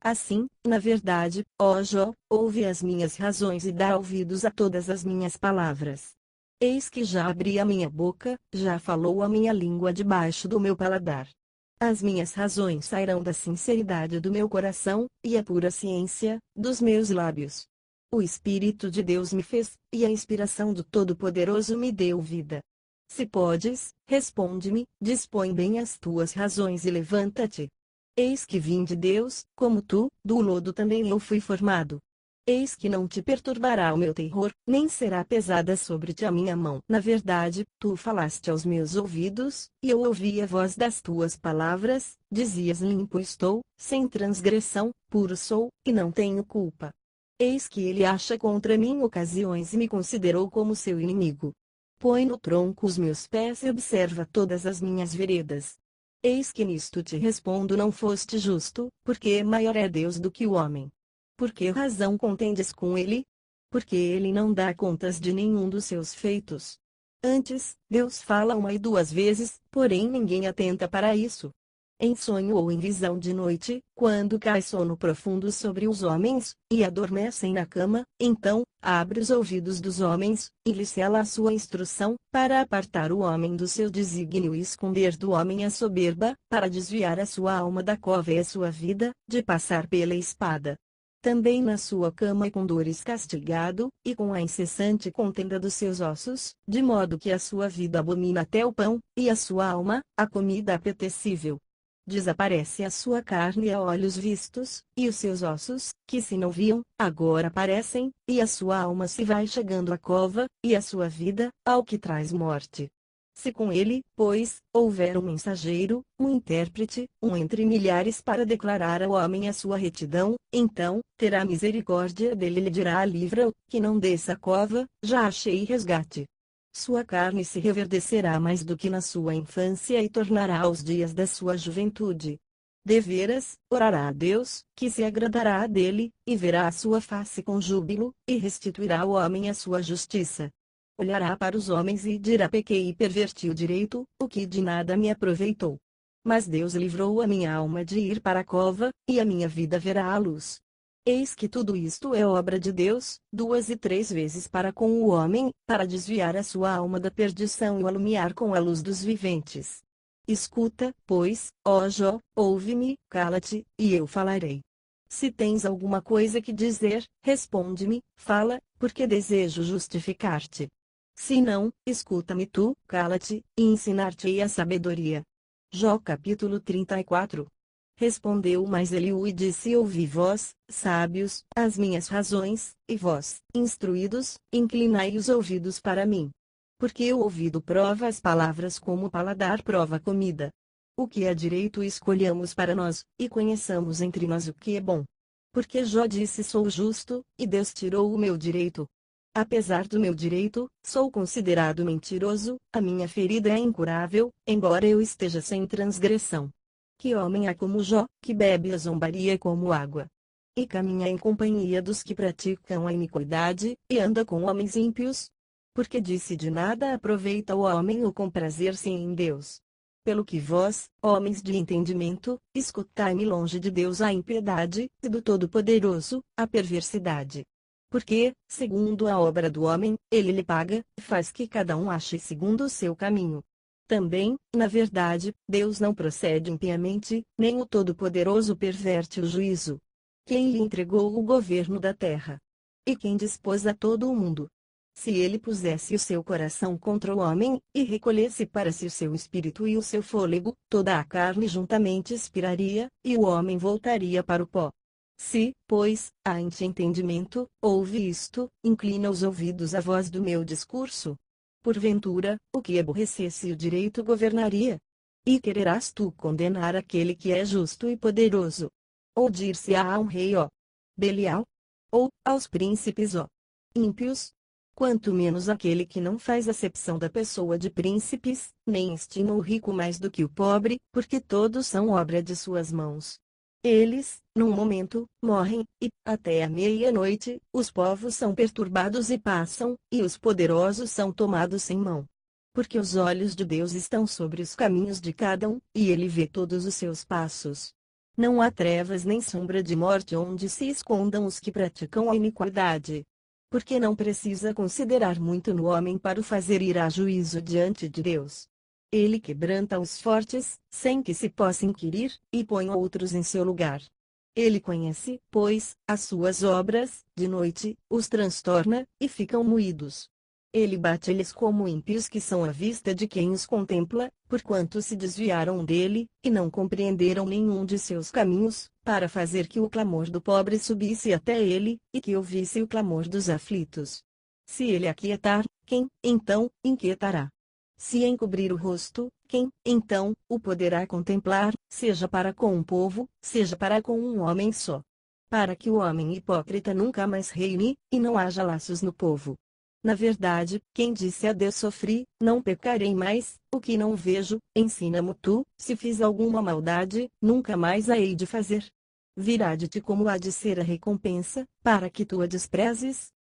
Assim, na verdade, ó Jó, ouve as minhas razões e dá ouvidos a todas as minhas palavras. Eis que já abri a minha boca, já falou a minha língua debaixo do meu paladar. As minhas razões sairão da sinceridade do meu coração, e a pura ciência, dos meus lábios. O Espírito de Deus me fez, e a inspiração do Todo-Poderoso me deu vida. Se podes, responde-me, dispõe bem as tuas razões e levanta-te. Eis que vim de Deus, como tu, do lodo também eu fui formado. Eis que não te perturbará o meu terror, nem será pesada sobre ti a minha mão. Na verdade, tu falaste aos meus ouvidos, e eu ouvi a voz das tuas palavras, dizias: limpo estou, sem transgressão, puro sou, e não tenho culpa. Eis que ele acha contra mim ocasiões e me considerou como seu inimigo. Põe no tronco os meus pés e observa todas as minhas veredas. Eis que nisto te respondo: não foste justo, porque maior é Deus do que o homem. Por que razão contendes com ele? Porque ele não dá contas de nenhum dos seus feitos. Antes, Deus fala 1 e 2 vezes, porém ninguém atenta para isso. Em sonho ou em visão de noite, quando cai sono profundo sobre os homens, e adormecem na cama, então, abre os ouvidos dos homens, e lhes cela a sua instrução, para apartar o homem do seu desígnio e esconder do homem a soberba, para desviar a sua alma da cova e a sua vida, de passar pela espada. Também na sua cama com dores castigado, e com a incessante contenda dos seus ossos, de modo que a sua vida abomina até o pão, e a sua alma, a comida apetecível. Desaparece a sua carne a olhos vistos, e os seus ossos, que se não viam, agora aparecem, e a sua alma se vai chegando à cova, e a sua vida, ao que traz morte. Se com ele, pois, houver um mensageiro, um intérprete, um entre milhares para declarar ao homem a sua retidão, então, terá misericórdia dele e lhe dirá: livra-o, que não desça a cova, já achei resgate. Sua carne se reverdecerá mais do que na sua infância e tornará aos dias da sua juventude. Deveras, orará a Deus, que se agradará dele, e verá a sua face com júbilo, e restituirá ao homem a sua justiça. Olhará para os homens e dirá: pequei e perverti o direito, o que de nada me aproveitou. Mas Deus livrou a minha alma de ir para a cova, e a minha vida verá a luz. Eis que tudo isto é obra de Deus, 2 e 3 vezes para com o homem, para desviar a sua alma da perdição e o alumiar com a luz dos viventes. Escuta, pois, ó Jó, ouve-me, cala-te, e eu falarei. Se tens alguma coisa que dizer, responde-me, fala, porque desejo justificar-te. Se não, escuta-me tu, cala-te, e ensinar-te-ei a sabedoria. Jó capítulo 34. Respondeu mais Eliú e disse: Ouvi vós, sábios, as minhas razões, e vós, instruídos, inclinai os ouvidos para mim. Porque o ouvido prova as palavras como o paladar prova a comida. O que é direito escolhamos para nós, e conheçamos entre nós o que é bom. Porque Jó disse: Sou justo, e Deus tirou o meu direito. Apesar do meu direito, sou considerado mentiroso, a minha ferida é incurável, embora eu esteja sem transgressão. Que homem há como Jó, que bebe a zombaria como água, e caminha em companhia dos que praticam a iniquidade, e anda com homens ímpios? Porque disse: de nada aproveita o homem o comprazer-se em Deus. Pelo que vós, homens de entendimento, escutai-me: longe de Deus a impiedade, e do Todo-Poderoso, a perversidade. Porque, segundo a obra do homem, ele lhe paga, faz que cada um ache segundo o seu caminho. Também, na verdade, Deus não procede impiamente, nem o Todo-Poderoso perverte o juízo. Quem lhe entregou o governo da terra? E quem dispôs a todo o mundo? Se ele pusesse o seu coração contra o homem, e recolhesse para si o seu espírito e o seu fôlego, toda a carne juntamente expiraria, e o homem voltaria para o pó. Se, pois, há em ti entendimento, ouve isto, inclina os ouvidos à voz do meu discurso. Porventura, o que aborrecesse o direito governaria? E quererás tu condenar aquele que é justo e poderoso? Ou dir-se-á a um rei, ó Belial? Ou, aos príncipes, ó ímpios? Quanto menos aquele que não faz acepção da pessoa de príncipes, nem estima o rico mais do que o pobre, porque todos são obra de suas mãos. Eles, num momento, morrem, e, até a meia-noite, os povos são perturbados e passam, e os poderosos são tomados sem mão. Porque os olhos de Deus estão sobre os caminhos de cada um, e ele vê todos os seus passos. Não há trevas nem sombra de morte onde se escondam os que praticam a iniquidade. Porque não precisa considerar muito no homem para o fazer ir a juízo diante de Deus. Ele quebranta os fortes, sem que se possa inquirir, e põe outros em seu lugar. Ele conhece, pois, as suas obras, de noite, os transtorna, e ficam moídos. Ele bate-lhes como ímpios que são à vista de quem os contempla, porquanto se desviaram dele, e não compreenderam nenhum de seus caminhos, para fazer que o clamor do pobre subisse até ele, e que ouvisse o clamor dos aflitos. Se ele aquietar, quem, então, inquietará? Se encobrir o rosto, quem, então, o poderá contemplar, seja para com um povo, seja para com um homem só? Para que o homem hipócrita nunca mais reine, e não haja laços no povo. Na verdade, quem disse a Deus: sofri, não pecarei mais, o que não vejo, ensina-mo tu, se fiz alguma maldade, nunca mais a hei de fazer. Virá de ti como há de ser a recompensa, para que tu a desprezes?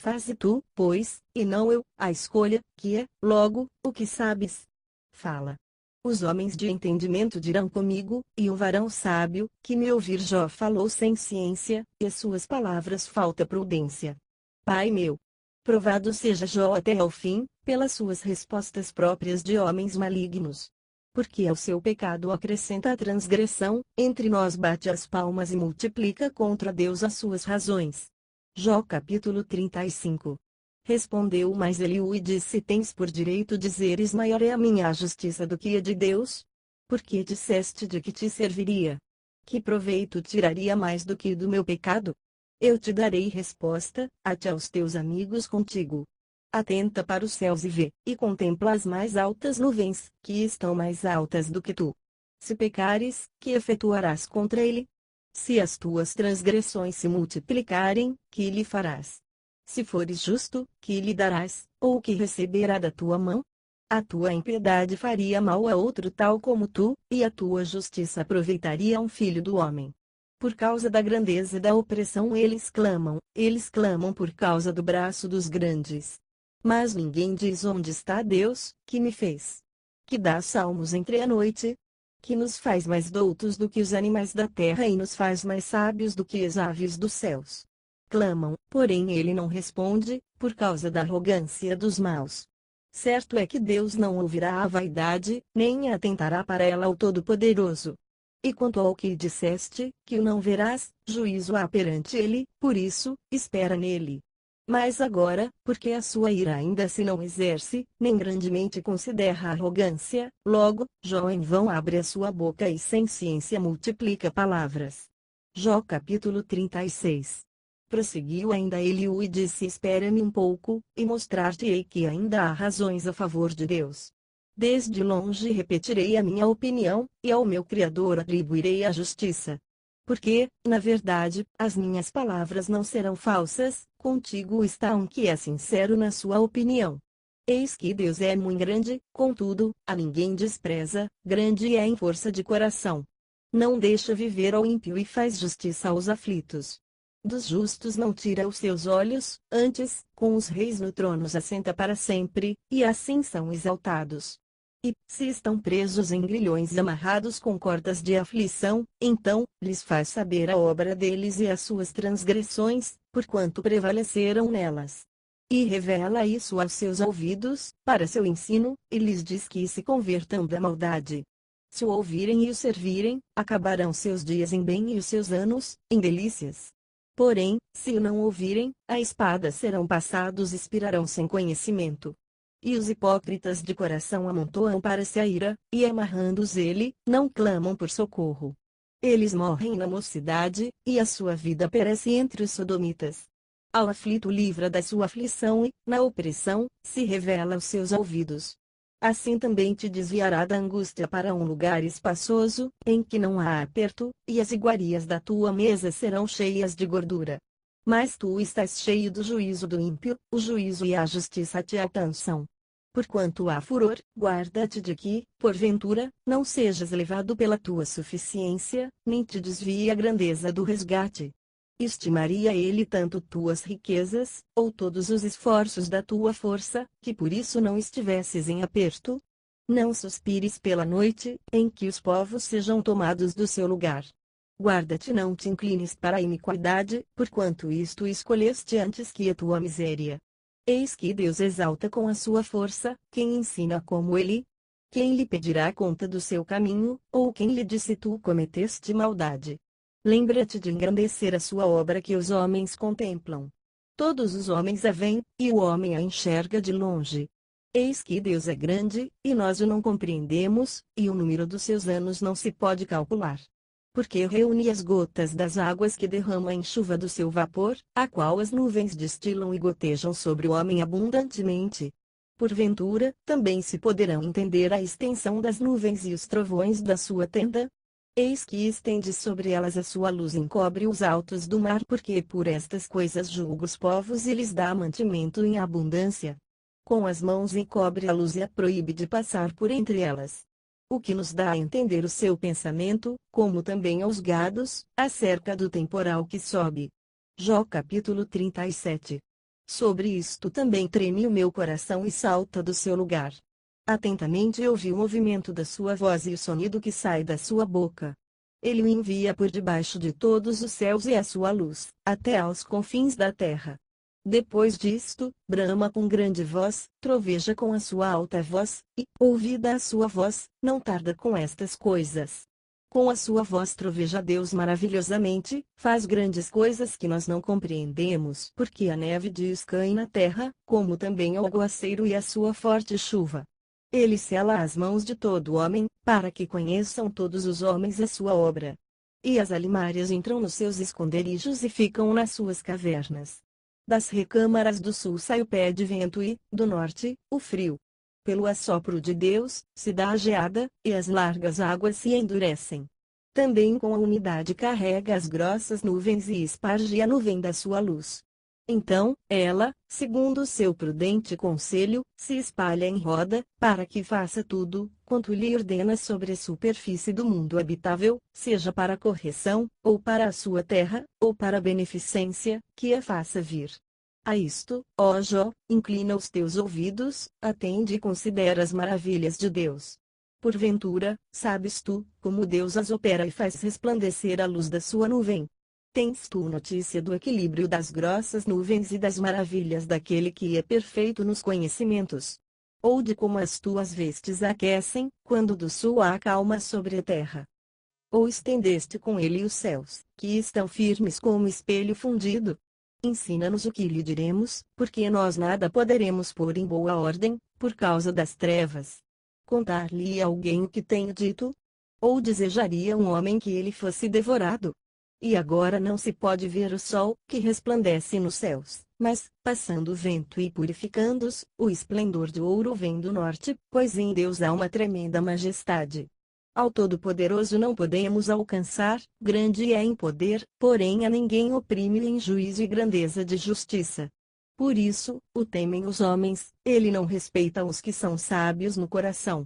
Faze tu, pois, e não eu, a escolha, que é, logo, o que sabes. Fala. Os homens de entendimento dirão comigo, e o varão sábio, que me ouvir. Jó falou sem ciência, e as suas palavras falta prudência. Pai meu, provado seja Jó até ao fim, pelas suas respostas próprias de homens malignos. Porque ao seu pecado acrescenta a transgressão, entre nós bate as palmas e multiplica contra Deus as suas razões. Jó capítulo 35. Respondeu mais Eliú e disse: Tens por direito dizeres: maior é a minha justiça do que a de Deus? Porque disseste: de que te serviria? Que proveito tiraria mais do que do meu pecado? Eu te darei resposta, a-te aos teus amigos contigo. Atenta para os céus e vê, e contempla as mais altas nuvens, que estão mais altas do que tu. Se pecares, que efetuarás contra ele? Se as tuas transgressões se multiplicarem, que lhe farás? Se fores justo, que lhe darás, ou que receberá da tua mão? A tua impiedade faria mal a outro tal como tu, e a tua justiça aproveitaria a um filho do homem. Por causa da grandeza e da opressão eles clamam por causa do braço dos grandes. Mas ninguém diz: onde está Deus, que me fez? Que dá salmos entre a noite? Que nos faz mais doutos do que os animais da terra e nos faz mais sábios do que as aves dos céus. Clamam, porém ele não responde, por causa da arrogância dos maus. Certo é que Deus não ouvirá a vaidade, nem atentará para ela o Todo-Poderoso. E quanto ao que disseste, que o não verás, juízo há perante ele, por isso, espera nele. Mas agora, porque a sua ira ainda se não exerce, nem grandemente considera a arrogância, logo, Jó em vão abre a sua boca e sem ciência multiplica palavras. Jó capítulo 36. Prosseguiu ainda Eliú e disse: Espera-me um pouco, e mostrar-te-ei que ainda há razões a favor de Deus. Desde longe repetirei a minha opinião, e ao meu Criador atribuirei a justiça. Porque, na verdade, as minhas palavras não serão falsas, contigo está um que é sincero na sua opinião. Eis que Deus é muito grande, contudo, a ninguém despreza, grande é em força de coração. Não deixa viver ao ímpio e faz justiça aos aflitos. Dos justos não tira os seus olhos, antes, com os reis no trono os assenta para sempre, e assim são exaltados. E, se estão presos em grilhões amarrados com cordas de aflição, então, lhes faz saber a obra deles e as suas transgressões, porquanto prevaleceram nelas. E revela isso aos seus ouvidos, para seu ensino, e lhes diz que se convertam da maldade. Se o ouvirem e o servirem, acabarão seus dias em bem e os seus anos, em delícias. Porém, se o não ouvirem, a espada serão passados e expirarão sem conhecimento. E os hipócritas de coração amontoam para se a ira, e amarrando-os ele, não clamam por socorro. Eles morrem na mocidade, e a sua vida perece entre os sodomitas. Ao aflito livra da sua aflição e, na opressão, se revela aos seus ouvidos. Assim também te desviará da angústia para um lugar espaçoso, em que não há aperto, e as iguarias da tua mesa serão cheias de gordura. Mas tu estás cheio do juízo do ímpio, o juízo e a justiça te alcançam. Porquanto há furor, guarda-te de que, porventura, não sejas levado pela tua suficiência, nem te desvie a grandeza do resgate. Estimaria ele tanto tuas riquezas, ou todos os esforços da tua força, que por isso não estivesses em aperto? Não suspires pela noite, em que os povos sejam tomados do seu lugar. Guarda-te, não te inclines para a iniquidade, porquanto isto escolheste antes que a tua miséria. Eis que Deus exalta com a sua força, quem ensina como ele? Quem lhe pedirá conta do seu caminho, ou quem lhe disse tu cometeste maldade? Lembra-te de engrandecer a sua obra que os homens contemplam. Todos os homens a veem, e o homem a enxerga de longe. Eis que Deus é grande, e nós o não compreendemos, e o número dos seus anos não se pode calcular. Porque reúne as gotas das águas que derrama em chuva do seu vapor, a qual as nuvens destilam e gotejam sobre o homem abundantemente. Porventura, também se poderão entender a extensão das nuvens e os trovões da sua tenda? Eis que estende sobre elas a sua luz e encobre os altos do mar, porque por estas coisas julga os povos e lhes dá mantimento em abundância. Com as mãos encobre a luz e a proíbe de passar por entre elas. O que nos dá a entender o seu pensamento, como também aos gados, acerca do temporal que sobe. Jó capítulo 37. Sobre isto também treme o meu coração e salta do seu lugar. Atentamente ouvi o movimento da sua voz e o sonido que sai da sua boca. Ele o envia por debaixo de todos os céus e a sua luz, até aos confins da terra. Depois disto, brama com grande voz, troveja com a sua alta voz, e, ouvida a sua voz, não tarda com estas coisas. Com a sua voz troveja Deus maravilhosamente, faz grandes coisas que nós não compreendemos, porque a neve descai na terra, como também o aguaceiro e a sua forte chuva. Ele sela as mãos de todo homem, para que conheçam todos os homens a sua obra. E as alimárias entram nos seus esconderijos e ficam nas suas cavernas. Das recâmaras do sul sai o pé de vento e, do norte, o frio. Pelo assopro de Deus, se dá a geada, e as largas águas se endurecem. Também com a umidade carrega as grossas nuvens e esparge a nuvem da sua luz. Então, ela, segundo o seu prudente conselho, se espalha em roda, para que faça tudo, quanto lhe ordena sobre a superfície do mundo habitável, seja para correção, ou para a sua terra, ou para beneficência, que a faça vir. A isto, ó Jó, inclina os teus ouvidos, atende e considera as maravilhas de Deus. Porventura, sabes tu, como Deus as opera e faz resplandecer a luz da sua nuvem? Tens tu notícia do equilíbrio das grossas nuvens e das maravilhas daquele que é perfeito nos conhecimentos? Ou de como as tuas vestes aquecem, quando do sul há calma sobre a terra? Ou estendeste com ele os céus, que estão firmes como espelho fundido? Ensina-nos o que lhe diremos, porque nós nada poderemos pôr em boa ordem, por causa das trevas. Contar-lhe alguém o que tenho dito? Ou desejaria um homem que ele fosse devorado? E agora não se pode ver o sol, que resplandece nos céus, mas, passando o vento e purificando-os, o esplendor de ouro vem do norte, pois em Deus há uma tremenda majestade. Ao Todo-Poderoso não podemos alcançar, grande é em poder, porém a ninguém oprime em juízo e grandeza de justiça. Por isso, o temem os homens, ele não respeita os que são sábios no coração.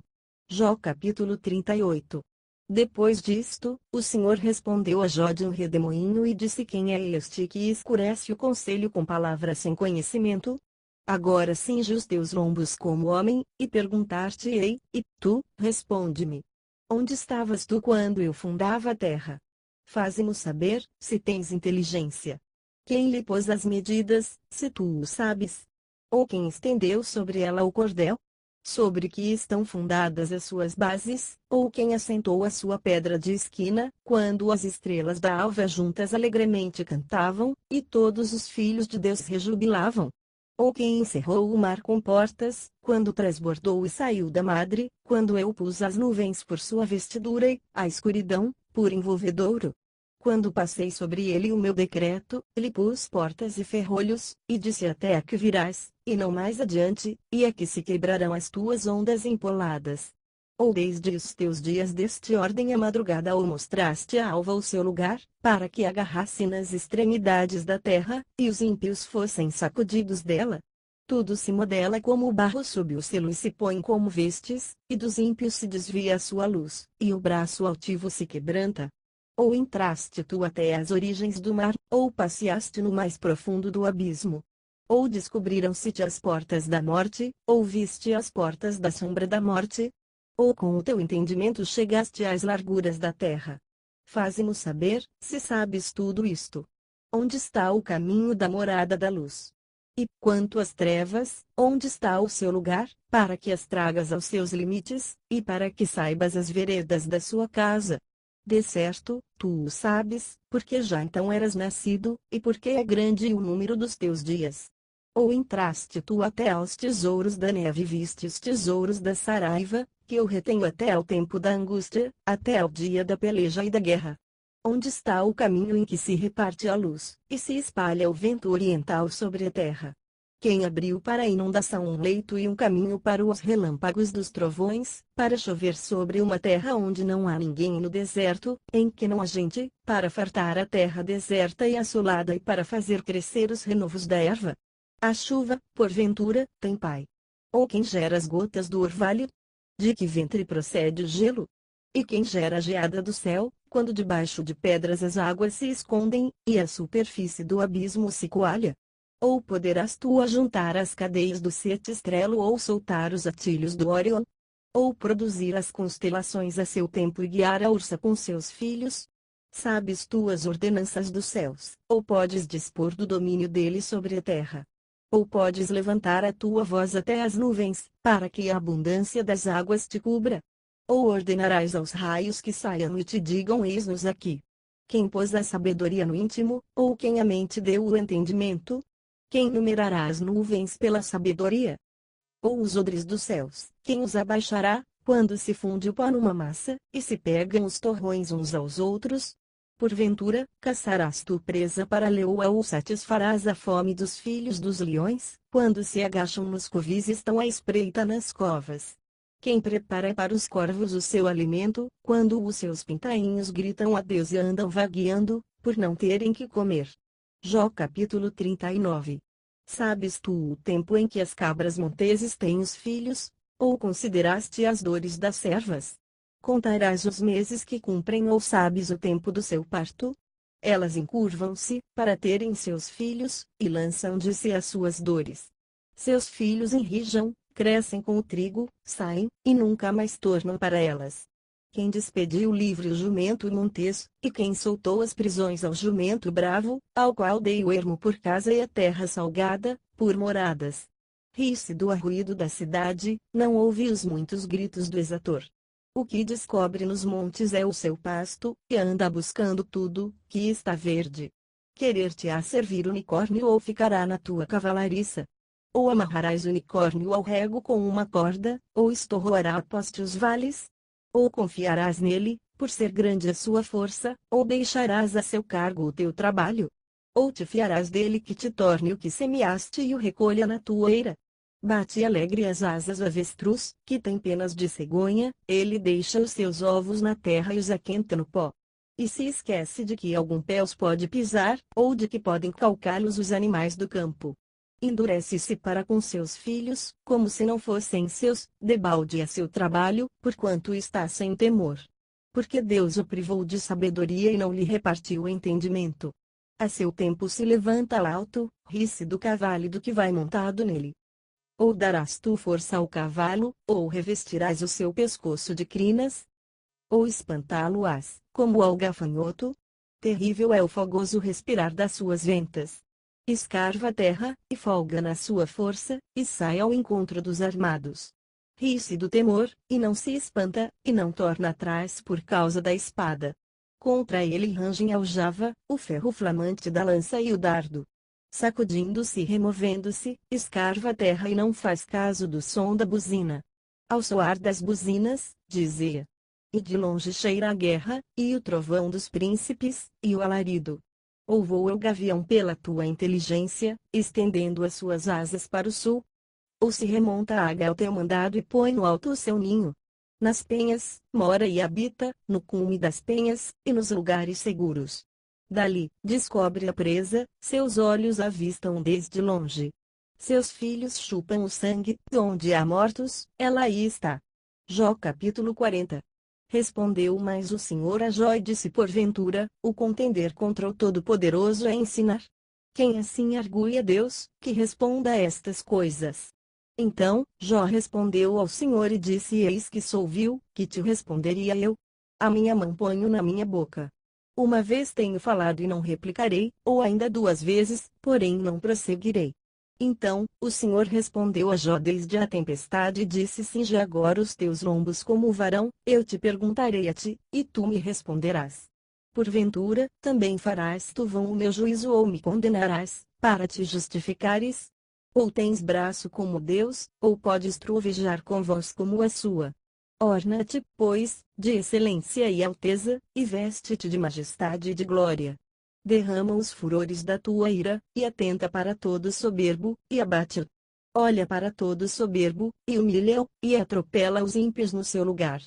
Jó capítulo 38. Depois disto, o Senhor respondeu a Jó de um redemoinho e disse: Quem é este que escurece o conselho com palavras sem conhecimento? Agora cinge os teus lombos como homem, e perguntar-te-ei, e tu, responde-me. Onde estavas tu quando eu fundava a terra? Faze-mo saber, se tens inteligência. Quem lhe pôs as medidas, se tu o sabes? Ou quem estendeu sobre ela o cordel? Sobre que estão fundadas as suas bases, ou quem assentou a sua pedra de esquina, quando as estrelas da alva juntas alegremente cantavam, e todos os filhos de Deus rejubilavam? Ou quem encerrou o mar com portas, quando transbordou e saiu da madre, quando eu pus as nuvens por sua vestidura e, a escuridão, por envolvedouro? Quando passei sobre ele o meu decreto, lhe pus portas e ferrolhos, e disse até que virás, e não mais adiante, e aqui se quebrarão as tuas ondas empoladas. Ou desde os teus dias deste ordem a madrugada ou mostraste à alva o seu lugar, para que agarrasse nas extremidades da terra, e os ímpios fossem sacudidos dela? Tudo se modela como o barro sob o selo e se põe como vestes, e dos ímpios se desvia a sua luz, e o braço altivo se quebranta. Ou entraste tu até as origens do mar, ou passeaste no mais profundo do abismo? Ou descobriram-se-te as portas da morte, ou viste as portas da sombra da morte? Ou com o teu entendimento chegaste às larguras da terra? Faze-mo saber, se sabes tudo isto. Onde está o caminho da morada da luz? E, quanto às trevas, onde está o seu lugar, para que as tragas aos seus limites, e para que saibas as veredas da sua casa? De certo, tu o sabes, porque já então eras nascido, e porque é grande o número dos teus dias. Ou entraste tu até aos tesouros da neve e viste os tesouros da saraiva, que eu retenho até ao tempo da angústia, até ao dia da peleja e da guerra. Onde está o caminho em que se reparte a luz, e se espalha o vento oriental sobre a terra? Quem abriu para a inundação um leito e um caminho para os relâmpagos dos trovões, para chover sobre uma terra onde não há ninguém no deserto, em que não há gente, para fartar a terra deserta e assolada e para fazer crescer os renovos da erva? A chuva, porventura, tem pai? Ou quem gera as gotas do orvalho? De que ventre procede o gelo? E quem gera a geada do céu, quando debaixo de pedras as águas se escondem, e a superfície do abismo se coalha? Ou poderás tu ajuntar as cadeias do Setestrelo ou soltar os atilhos do Órion? Ou produzir as constelações a seu tempo e guiar a Ursa com seus filhos? Sabes tu as ordenanças dos céus, ou podes dispor do domínio deles sobre a terra? Ou podes levantar a tua voz até as nuvens, para que a abundância das águas te cubra? Ou ordenarás aos raios que saiam e te digam: eis-nos aqui? Quem pôs a sabedoria no íntimo, ou quem a mente deu o entendimento? Quem numerará as nuvens pela sabedoria? Ou os odres dos céus, quem os abaixará, quando se funde o pó numa massa, e se pegam os torrões uns aos outros? Porventura, caçarás tu presa para a leoa ou satisfarás a fome dos filhos dos leões, quando se agacham nos covis e estão à espreita nas covas? Quem prepara para os corvos o seu alimento, quando os seus pintainhos gritam adeus e andam vagueando, por não terem que comer? Jó capítulo 39. Sabes tu o tempo em que as cabras monteses têm os filhos? Ou consideraste as dores das servas? Contarás os meses que cumprem ou sabes o tempo do seu parto? Elas encurvam-se, para terem seus filhos, e lançam de si as suas dores. Seus filhos enrijam, crescem com o trigo, saem, e nunca mais tornam para elas. Quem despediu livre o jumento montês, e quem soltou as prisões ao jumento bravo, ao qual dei o ermo por casa e a terra salgada, por moradas. Ri-se do arruído da cidade, não ouve os muitos gritos do exator. O que descobre nos montes é o seu pasto, e anda buscando tudo que está verde. Querer-te-á servir unicórnio ou ficará na tua cavalariça? Ou amarrarás o unicórnio ao rego com uma corda, ou estorroará após os vales? Ou confiarás nele, por ser grande a sua força, ou deixarás a seu cargo o teu trabalho? Ou te fiarás dele que te torne o que semeaste e o recolha na tua eira? Bate alegre as asas o avestruz, que tem penas de cegonha, ele deixa os seus ovos na terra e os aquenta no pó. E se esquece de que algum pé os pode pisar, ou de que podem calcá-los os animais do campo. Endurece-se para com seus filhos, como se não fossem seus, debalde é seu trabalho, porquanto está sem temor. Porque Deus o privou de sabedoria e não lhe repartiu o entendimento. A seu tempo se levanta alto, ri-se do cavalo e do que vai montado nele. Ou darás tu força ao cavalo, ou revestirás o seu pescoço de crinas? Ou espantá-lo-ás, como ao gafanhoto? Terrível é o fogoso respirar das suas ventas. Escarva a terra, e folga na sua força, e sai ao encontro dos armados. Ri-se do temor, e não se espanta, e não torna atrás por causa da espada. Contra ele rangem a aljava, o ferro flamante da lança e o dardo. Sacudindo-se e removendo-se, escarva a terra e não faz caso do som da buzina. Ao soar das buzinas, dizia. E de longe cheira a guerra, e o trovão dos príncipes, e o alarido. Ou voa o gavião pela tua inteligência, estendendo as suas asas para o sul? Ou se remonta a águia ao teu mandado e põe no alto o seu ninho? Nas penhas, mora e habita, no cume das penhas, e nos lugares seguros. Dali, descobre a presa, seus olhos avistam desde longe. Seus filhos chupam o sangue, onde há mortos, ela aí está. Jó capítulo 40. Respondeu mais o Senhor a Jó e disse: porventura, o contender contra o Todo-Poderoso é ensinar? Quem assim argui a Deus, que responda a estas coisas? Então, Jó respondeu ao Senhor e disse: eis que sou vil, que te responderia eu? A minha mão ponho na minha boca. Uma vez tenho falado e não replicarei, ou ainda duas vezes, porém não prosseguirei. Então, o Senhor respondeu a Jó desde a tempestade e disse: cinge agora os teus lombos como o varão, eu te perguntarei a ti, e tu me responderás. Porventura, também farás tu vão o meu juízo ou me condenarás, para te justificares? Ou tens braço como Deus, ou podes trovejar com voz como a sua? Orna-te, pois, de excelência e alteza, e veste-te de majestade e de glória. Derrama os furores da tua ira, e atenta para todo soberbo, e abate-o. Olha para todo soberbo, e humilha-o, e atropela os ímpios no seu lugar.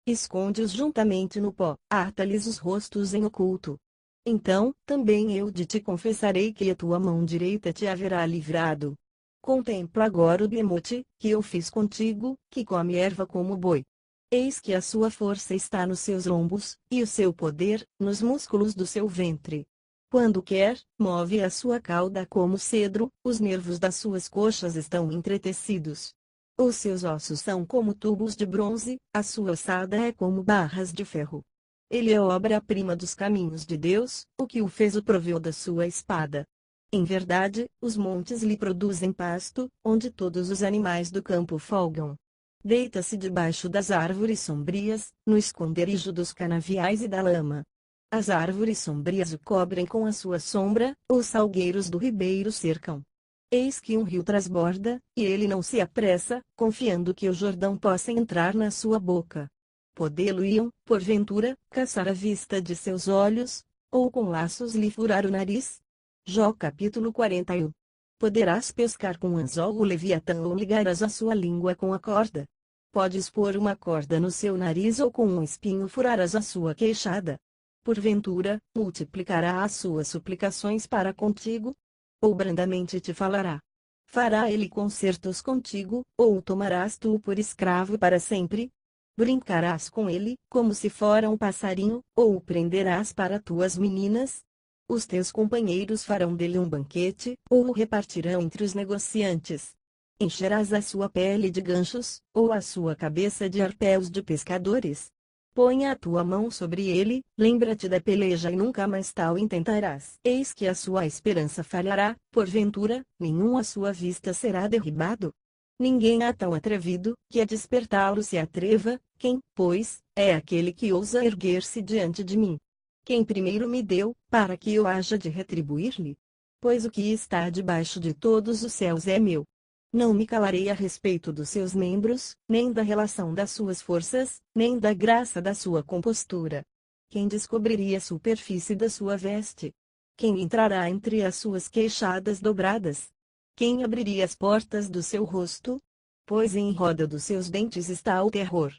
Esconde-os juntamente no pó, ata-lhes os rostos em oculto. Então, também eu de te confessarei que a tua mão direita te haverá livrado. Contempla agora o bemote, que eu fiz contigo, que come erva como boi. Eis que a sua força está nos seus lombos, e o seu poder, nos músculos do seu ventre. Quando quer, move a sua cauda como cedro, os nervos das suas coxas estão entretecidos. Os seus ossos são como tubos de bronze, a sua ossada é como barras de ferro. Ele é obra-prima dos caminhos de Deus, o que o fez o proveu da sua espada. Em verdade, os montes lhe produzem pasto, onde todos os animais do campo folgam. Deita-se debaixo das árvores sombrias, no esconderijo dos canaviais e da lama. As árvores sombrias o cobrem com a sua sombra, os salgueiros do ribeiro cercam. Eis que um rio transborda, e ele não se apressa, confiando que o Jordão possa entrar na sua boca. Podê-lo-iam, porventura, caçar a vista de seus olhos, ou com laços lhe furar o nariz? Jó capítulo 41. Poderás pescar com um anzol o leviatã ou ligarás a sua língua com a corda? Podes pôr uma corda no seu nariz ou com um espinho furarás a sua queixada? Porventura, multiplicará as suas suplicações para contigo? Ou brandamente te falará? Fará ele concertos contigo, ou o tomarás tu por escravo para sempre? Brincarás com ele, como se fora um passarinho, ou o prenderás para tuas meninas? Os teus companheiros farão dele um banquete, ou o repartirão entre os negociantes. Encherás a sua pele de ganchos, ou a sua cabeça de arpéus de pescadores. Põe a tua mão sobre ele, lembra-te da peleja e nunca mais tal intentarás. Eis que a sua esperança falhará, porventura, nenhum à sua vista será derribado. Ninguém há tão atrevido, que a despertá-lo se atreva, quem, pois, é aquele que ousa erguer-se diante de mim? Quem primeiro me deu, para que eu haja de retribuir-lhe? Pois o que está debaixo de todos os céus é meu. Não me calarei a respeito dos seus membros, nem da relação das suas forças, nem da graça da sua compostura. Quem descobriria a superfície da sua veste? Quem entrará entre as suas queixadas dobradas? Quem abriria as portas do seu rosto? Pois em roda dos seus dentes está o terror.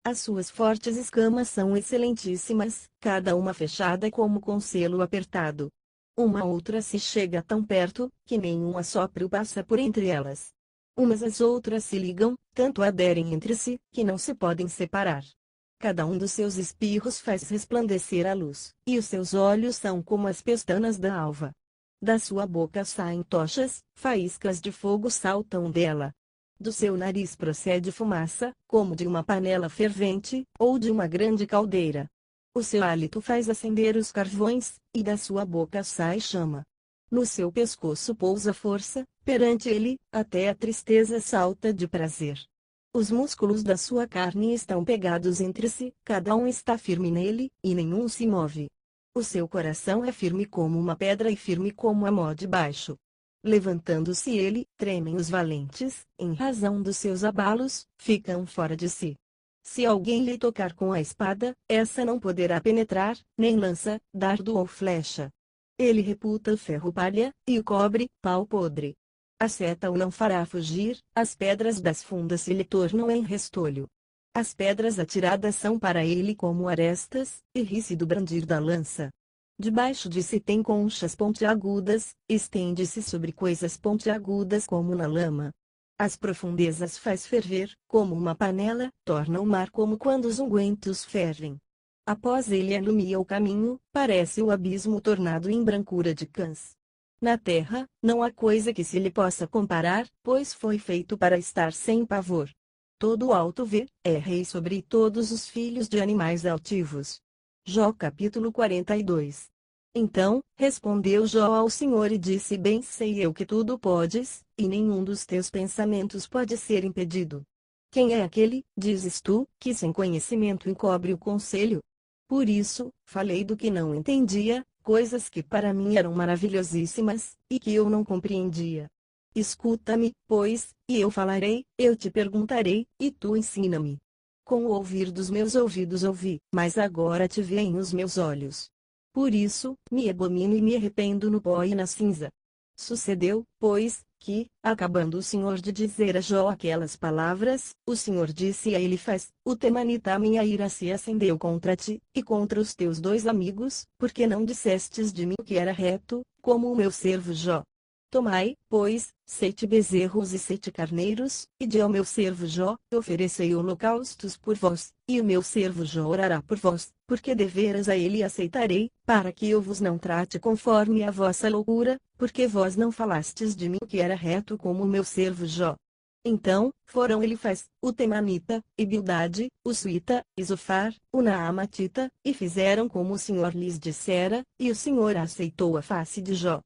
As suas fortes escamas são excelentíssimas, cada uma fechada como com selo apertado. Uma outra se chega tão perto, que nenhum assopro passa por entre elas. Umas às outras se ligam, tanto aderem entre si, que não se podem separar. Cada um dos seus espirros faz resplandecer a luz, e os seus olhos são como as pestanas da alva. Da sua boca saem tochas, faíscas de fogo saltam dela. Do seu nariz procede fumaça, como de uma panela fervente, ou de uma grande caldeira. O seu hálito faz acender os carvões, e da sua boca sai chama. No seu pescoço pousa força, perante ele, até a tristeza salta de prazer. Os músculos da sua carne estão pegados entre si, cada um está firme nele, e nenhum se move. O seu coração é firme como uma pedra e firme como a mó de baixo. Levantando-se ele, tremem os valentes, em razão dos seus abalos, ficam fora de si. Se alguém lhe tocar com a espada, essa não poderá penetrar, nem lança, dardo ou flecha. Ele reputa o ferro palha, e o cobre, pau podre. A seta o não fará fugir, as pedras das fundas se lhe tornam em restolho. As pedras atiradas são para ele como arestas, e ri-se do brandir da lança. Debaixo de si tem conchas pontiagudas, estende-se sobre coisas pontiagudas como na lama. As profundezas faz ferver, como uma panela, torna o mar como quando os ungüentos fervem. Após ele alumia o caminho, parece o abismo tornado em brancura de cãs. Na terra, não há coisa que se lhe possa comparar, pois foi feito para estar sem pavor. Todo alto vê, é rei sobre todos os filhos de animais altivos. Jó capítulo 42. Então, respondeu Jó ao Senhor e disse: Bem sei eu que tudo podes, e nenhum dos teus pensamentos pode ser impedido. Quem é aquele, dizes tu, que sem conhecimento encobre o conselho? Por isso, falei do que não entendia, coisas que para mim eram maravilhosíssimas, e que eu não compreendia. Escuta-me, pois, e eu falarei, eu te perguntarei, e tu ensina-me. Com o ouvir dos meus ouvidos ouvi, mas agora te veem os meus olhos. Por isso, me abomino e me arrependo no pó e na cinza. Sucedeu, pois, que, acabando o Senhor de dizer a Jó aquelas palavras, o Senhor disse a Elifaz, o temanita: a minha ira se acendeu contra ti, e contra os teus dois amigos, porque não dissestes de mim o que era reto, como o meu servo Jó. Tomai, pois, 7 bezerros e 7 carneiros, e de ao meu servo Jó, oferecei holocaustos por vós, e o meu servo Jó orará por vós, porque deveras a ele aceitarei, para que eu vos não trate conforme a vossa loucura, porque vós não falastes de mim o que era reto como o meu servo Jó. Então, foram Elifaz, o temanita, e Bildade, o suíta, e Zofar, o naamatita, e fizeram como o Senhor lhes dissera, e o Senhor aceitou a face de Jó.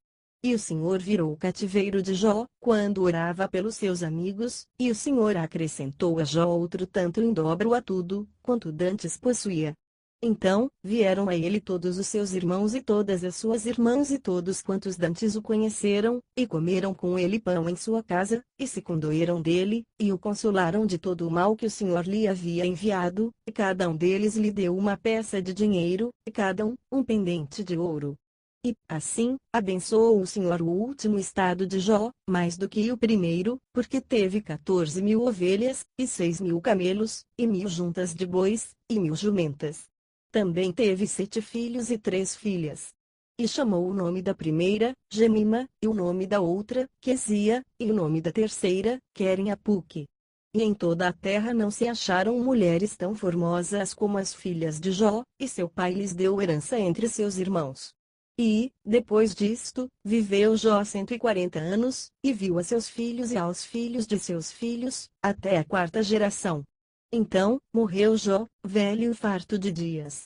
E o Senhor virou o cativeiro de Jó, quando orava pelos seus amigos, e o Senhor acrescentou a Jó outro tanto em dobro a tudo, quanto dantes possuía. Então, vieram a ele todos os seus irmãos e todas as suas irmãs e todos quantos dantes o conheceram, e comeram com ele pão em sua casa, e se condoeram dele, e o consolaram de todo o mal que o Senhor lhe havia enviado, e cada um deles lhe deu uma peça de dinheiro, e cada um pendente de ouro. E, assim, abençoou o Senhor o último estado de Jó, mais do que o primeiro, porque teve 14.000 ovelhas, e 6.000 camelos, e 1.000 juntas de bois, e 1.000 jumentas. Também teve 7 filhos e 3 filhas. E chamou o nome da primeira, Gemima, e o nome da outra, Quesia, e o nome da terceira, Queren-Apuque. E em toda a terra não se acharam mulheres tão formosas como as filhas de Jó, e seu pai lhes deu herança entre seus irmãos. E, depois disto, viveu Jó 140 anos, e viu a seus filhos e aos filhos de seus filhos, até a 4ª geração. Então, morreu Jó, velho e farto de dias.